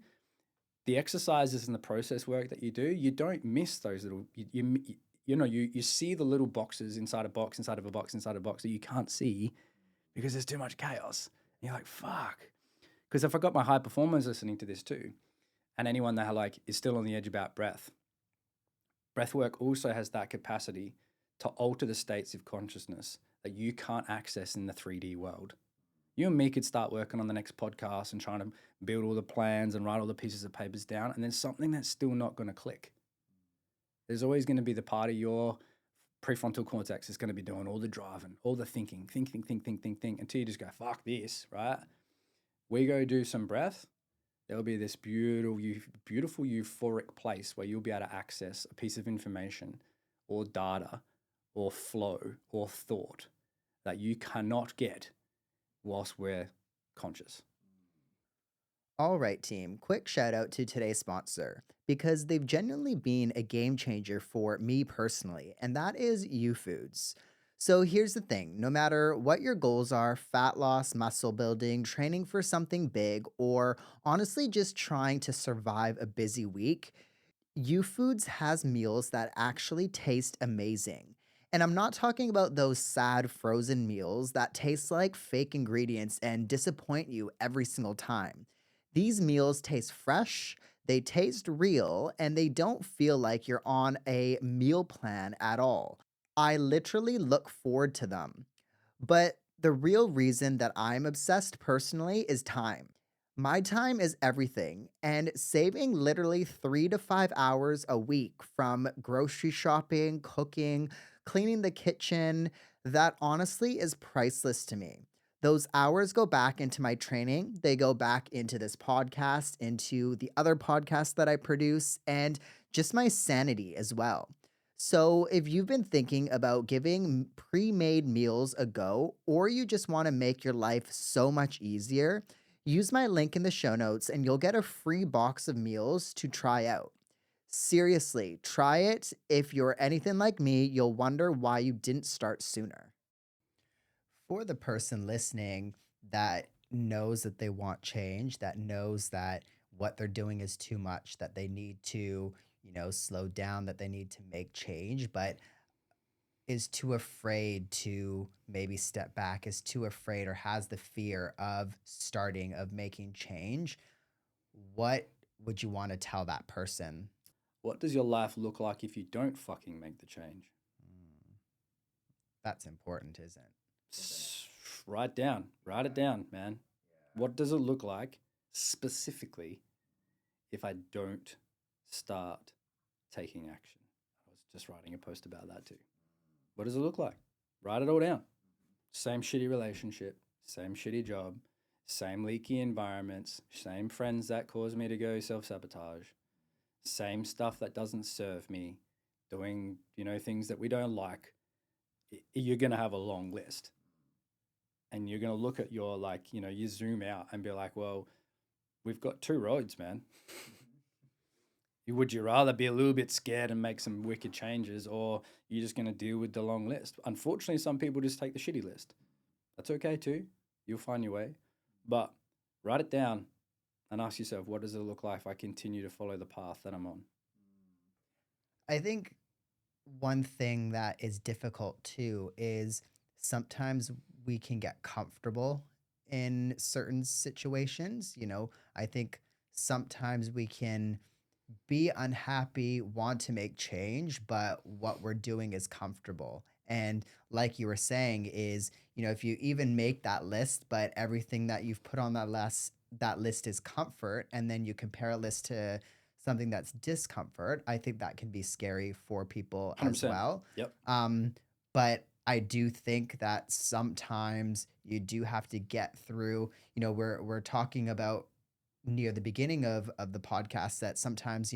the exercises and the process work that you do, you don't miss those little, you see the little boxes inside a box, inside of a box, inside of a box that you can't see because there's too much chaos. And you're like, fuck. Because if I got my high performers listening to this too, and anyone that like is still on the edge about breathwork also has that capacity to alter the states of consciousness that you can't access in the 3D world. You and me could start working on the next podcast and trying to build all the plans and write all the pieces of papers down, and there's something that's still not going to click. There's always going to be the part of your prefrontal cortex is going to be doing all the driving, all the thinking, think, until you just go, fuck this, right? We go do some breath. There'll be this beautiful euphoric place where you'll be able to access a piece of information or data or flow or thought that you cannot get whilst we're conscious. All right, team. Quick shout out to today's sponsor because they've genuinely been a game changer for me personally, and that is U Foods. So here's the thing, no matter what your goals are, fat loss, muscle building, training for something big, or honestly just trying to survive a busy week, U Foods has meals that actually taste amazing. And I'm not talking about those sad frozen meals that taste like fake ingredients and disappoint you every single time. These meals taste fresh, they taste real, and they don't feel like you're on a meal plan at all. I literally look forward to them. But the real reason that I'm obsessed personally is time. My time is everything, and saving literally 3 to 5 hours a week from grocery shopping, cooking, cleaning the kitchen, that honestly is priceless to me. Those hours go back into my training, they go back into this podcast, into the other podcasts that I produce, and just my sanity as well. So, if you've been thinking about giving pre made meals a go, or you just want to make your life so much easier, use my link in the show notes and you'll get a free box of meals to try out. Seriously, try it. If you're anything like me, you'll wonder why you didn't start sooner. For the person listening that knows that they want change, that knows that what they're doing is too much, that they need to, slow down, that they need to make change, but is too afraid to maybe step back, is too afraid or has the fear of starting, of making change, what would you want to tell that person? What does your life look like if you don't fucking make the change? Mm, that's important, isn't it? Write it down, man. What does it look like specifically if I don't start taking action? I was just writing a post about that too. What does it look like? Write it all down. Same shitty relationship, same shitty job, same leaky environments, same friends that cause me to go self-sabotage, same stuff that doesn't serve me, doing, things that we don't like. You're going to have a long list. And you're going to look at your, you zoom out and be like, well, we've got two roads, man. Would you rather be a little bit scared and make some wicked changes, or you're just going to deal with the long list? Unfortunately, some people just take the shitty list. That's okay too. You'll find your way. But write it down and ask yourself, what does it look like if I continue to follow the path that I'm on? I think one thing that is difficult too is sometimes we can get comfortable in certain situations. I think sometimes we can be unhappy, want to make change, but what we're doing is comfortable. And like you were saying, is if you even make that list, but everything that you've put on that list is comfort, and then you compare a list to something that's discomfort, I think that can be scary for people as 100%. well. Yep. But I do think that sometimes you do have to get through. We're talking about near the beginning of the podcast that sometimes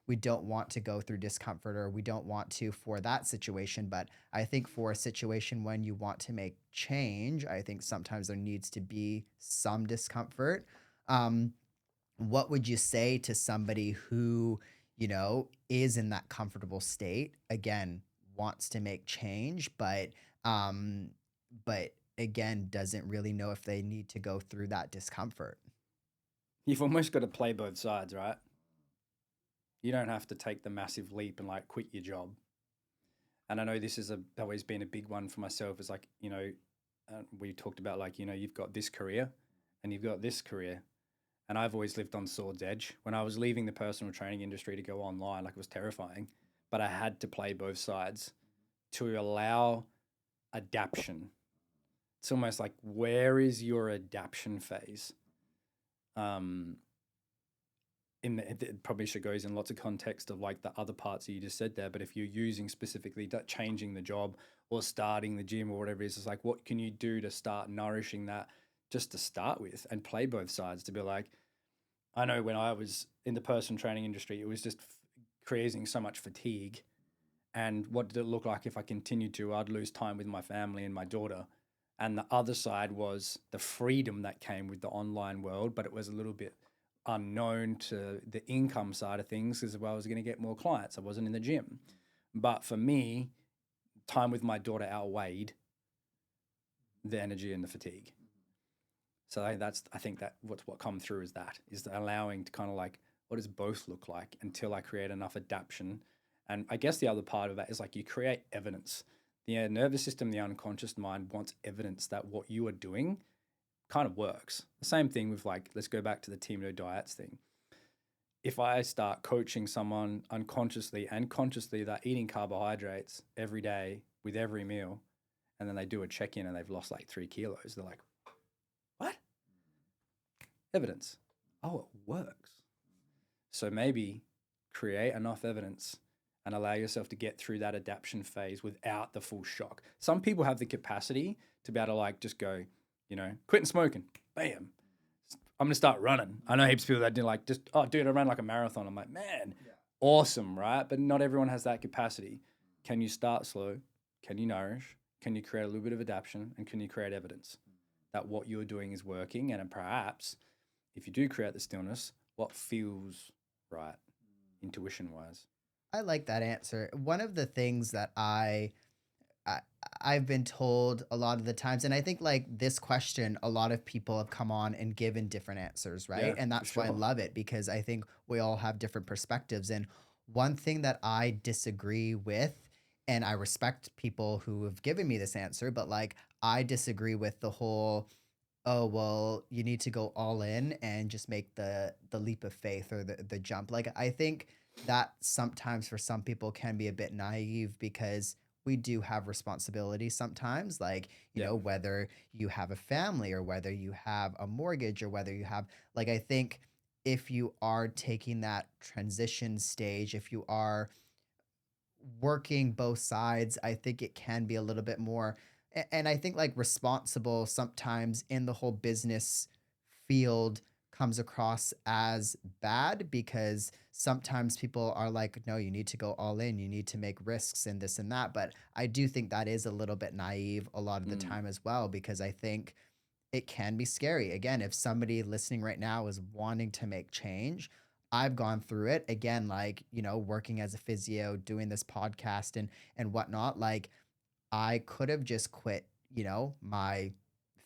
we don't want to go through discomfort, or we don't want to for that situation, but I think for a situation when you want to make change, I think sometimes there needs to be some discomfort. um what would you say to somebody who is in that comfortable state, again, wants to make change, um but again doesn't really know if they need to go through that discomfort? You've almost got to play both sides, right? You don't have to take the massive leap and quit your job. And I know this is always been a big one for myself. Is we talked about you've got this career and you've got this career. And I've always lived on sword's edge. When I was leaving the personal training industry to go online, it was terrifying, but I had to play both sides to allow adaptation. It's almost like, where is your adaptation phase? It probably should goes in lots of context of the other parts that you just said there. But if you're using specifically changing the job or starting the gym or whatever it is, it's like, what can you do to start nourishing that just to start with, and play both sides to be like, I know when I was in the personal training industry, it was just creating so much fatigue. And what did it look like if I continued to? I'd lose time with my family and my daughter. And the other side was the freedom that came with the online world, but it was a little bit unknown to the income side of things, because I was going to get more clients. I wasn't in the gym. But for me, time with my daughter outweighed the energy and the fatigue. So I think that what come through is allowing to kind of what does both look like until I create enough adaptation. And I guess the other part of that is you create evidence. The nervous system, the unconscious mind wants evidence that what you are doing kind of works. The same thing with let's go back to the Team No Diets thing. If I start coaching someone unconsciously and consciously that eating carbohydrates every day with every meal, and then they do a check-in and they've lost 3 kilos, they're like, what? Evidence. Oh, it works. So maybe create enough evidence and allow yourself to get through that adaptation phase without the full shock. Some people have the capacity to be able to like just go, quitting smoking, bam. I'm gonna start running. I know heaps of people that do like just, oh, dude, I ran like a marathon. I'm like, man, awesome, right? But not everyone has that capacity. Can you start slow? Can you nourish? Can you create a little bit of adaptation? And can you create evidence that what you're doing is working? And perhaps if you do create the stillness, what feels right, intuition wise? I like that answer. One of the things that I I've been told a lot of the times, and I think like this question, a lot of people have come on and given different answers, right? Yeah, And for that's why I sure. love it, because I think we all have different perspectives. And one thing that I disagree with, and I respect people who have given me this answer, but like I disagree with the whole, oh well, you need to go all in and just make the leap of faith, or the jump. Like I think that sometimes for some people can be a bit naive, because we do have responsibility sometimes, like, Yeah. whether you have a family, or whether you have a mortgage, or whether you have, like, I think if you are taking that transition stage, if you are working both sides, I think it can be a little bit more. And I think like responsible sometimes in the whole business field comes across as bad, because sometimes people are like, no, you need to go all in, you need to make risks and this and that. But I do think that is a little bit naive a lot of the Mm. time as well, because I think it can be scary. Again, if somebody listening right now is wanting to make change, I've gone through it again, like, working as a physio, doing this podcast and whatnot. Like I could have just quit, my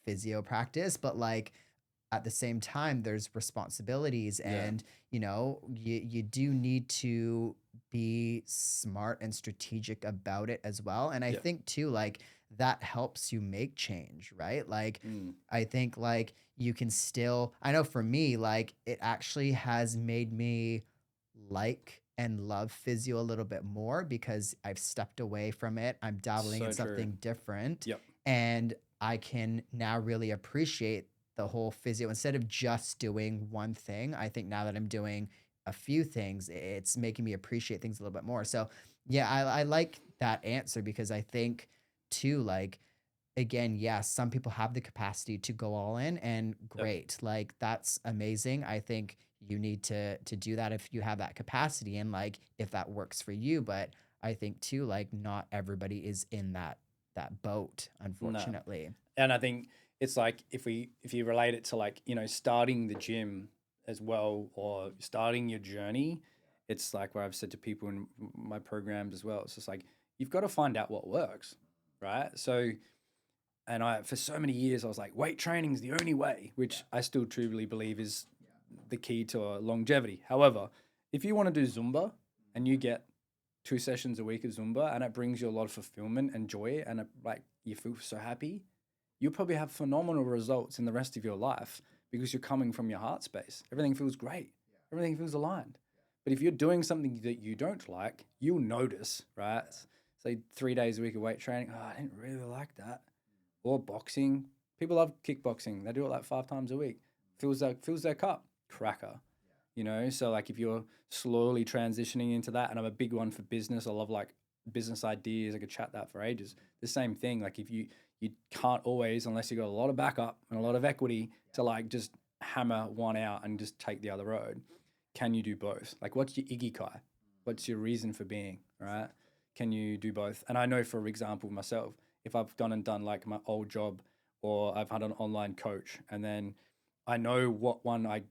physio practice, but like at the same time, there's responsibilities, Yeah. and you do need to be smart and strategic about it as well. And I Yeah. think too, like that helps you make change, right? Like Mm. I think like you can still, I know for me, like it actually has made me like and love physio a little bit more, because I've stepped away from it. I'm dabbling in So true. something different, Yep. and I can now really appreciate the whole physio instead of just doing one thing. I think now that I'm doing a few things, it's making me appreciate things a little bit more. So, yeah, I like that answer, because I think too, like, again, yes, some people have the capacity to go all in, and Yep. great. Like that's amazing. I think you need to do that if you have that capacity, and like if that works for you. But I think too, like not everybody is in that boat, No. unfortunately. And I think it's like if you relate it to like, starting the gym as well, or starting your journey, it's like where I've said to people in my programs as well. It's just like you've got to find out what works, right? So, and I for so many years I was like, weight training is the only way, which I still truly believe is the key to longevity. However, if you want to do Zumba and you get 2 sessions a week of Zumba and it brings you a lot of fulfillment and joy, and like you feel so happy, you'll probably have phenomenal results in the rest of your life, because you're coming from your heart space. Everything feels great. Everything feels aligned. But if you're doing something that you don't like, you'll notice, right? Say 3 days a week of weight training. Oh, I didn't really like that. Or boxing. People love kickboxing. They do it like 5 times a week. Fills their cup. Cracker. So like if you're slowly transitioning into that, and I'm a big one for business. I love like business ideas. I could chat that for ages. The same thing. Like if you can't always, unless you got a lot of backup and a lot of equity, to like just hammer one out and just take the other road. Can you do both? Like what's your ikigai? What's your reason for being, right? Can you do both? And I know, for example, myself, if I've gone and done like my old job, or I've had an online coach, and then I know what one I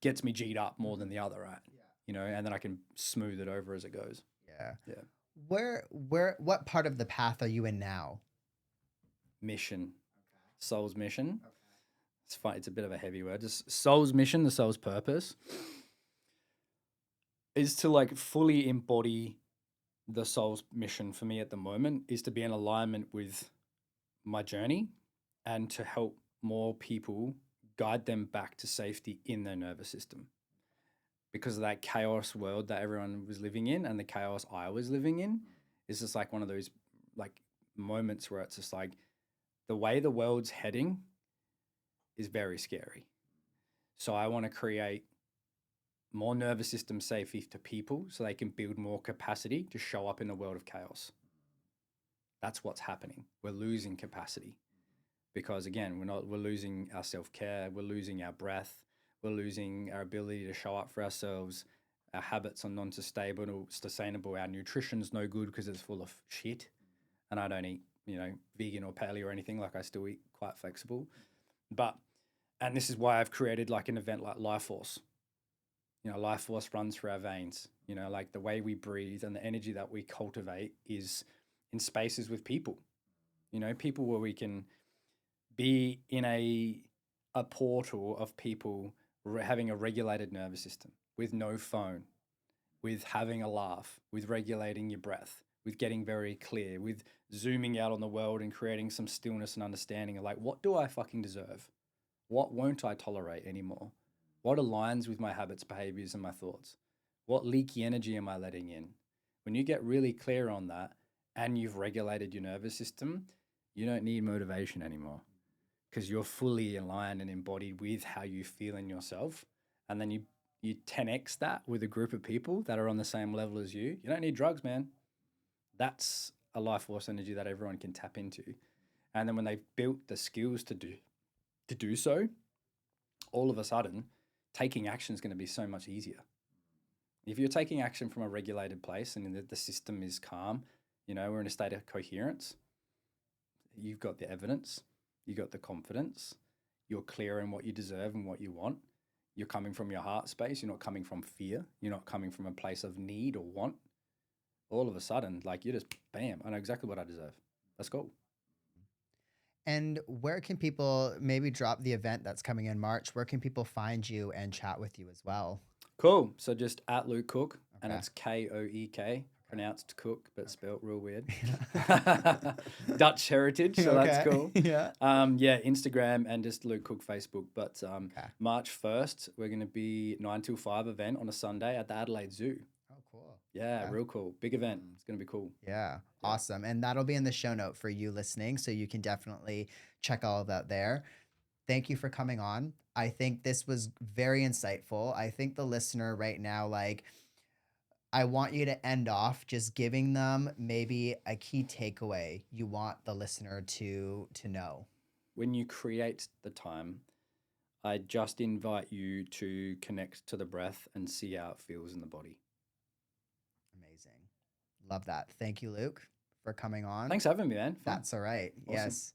gets me G'd up more than the other, right? And then I can smooth it over as it goes. Yeah. Yeah. What part of the path are you in now? Mission, soul's mission. It's fine. It's a bit of a heavy word. Just soul's mission, the soul's purpose is to like fully embody the soul's mission for me at the moment, is to be in alignment with my journey and to help more people, guide them back to safety in their nervous system. Because of that chaos world that everyone was living in, and the chaos I was living in, is just like one of those like moments where it's just like the way the world's heading is very scary. So I want to create more nervous system safety to people so they can build more capacity to show up in a world of chaos. That's what's happening. We're losing capacity because again, we're losing our self-care, we're losing our breath, we're losing our ability to show up for ourselves. Our habits are non-sustainable. Our nutrition's no good because it's full of shit. And I don't eat, vegan or paleo or anything. Like I still eat quite flexible. And this is why I've created like an event like Life Force. Life Force runs through our veins. Like the way we breathe and the energy that we cultivate is in spaces with people. People where we can be in a portal of people having a regulated nervous system with no phone, with having a laugh, with regulating your breath, with getting very clear, with zooming out on the world and creating some stillness and understanding of like, what do I fucking deserve? What won't I tolerate anymore? What aligns with my habits, behaviors, and my thoughts? What leaky energy am I letting in? When you get really clear on that and you've regulated your nervous system, you don't need motivation anymore because you're fully aligned and embodied with how you feel in yourself. And then you 10x that with a group of people that are on the same level as you. You don't need drugs, man. That's a life force energy that everyone can tap into. And then when they've built the skills to do so, all of a sudden, taking action is going to be so much easier. If you're taking action from a regulated place and the system is calm, we're in a state of coherence, you've got the evidence, you've got the confidence, you're clear in what you deserve and what you want. You're coming from your heart space. You're not coming from fear. You're not coming from a place of need or want. All of a sudden, like you're just, bam, I know exactly what I deserve. Let's go. And where can people maybe drop the event that's coming in March? Where can people find you and chat with you as well? Cool. So just at Luke Koek, and Okay. it's Koek, pronounced Cook, but spelt real weird. Dutch heritage, so that's cool. Yeah. Instagram and just Luke Koek Facebook. But Okay. March 1st, we're going to be 9 till 5 event on a Sunday at the Adelaide Zoo. Oh, cool. Yeah, real cool. Big event. It's going to be cool. Yeah, awesome. And that'll be in the show note for you listening, so you can definitely check all of that there. Thank you for coming on. I think this was very insightful. I think the listener right now, like, I want you to end off just giving them maybe a key takeaway you want the listener to know. When you create the time, I just invite you to connect to the breath and see how it feels in the body. Amazing. Love that. Thank you, Luke, for coming on. Thanks for having me, man. Fun. That's all right. Awesome. Yes.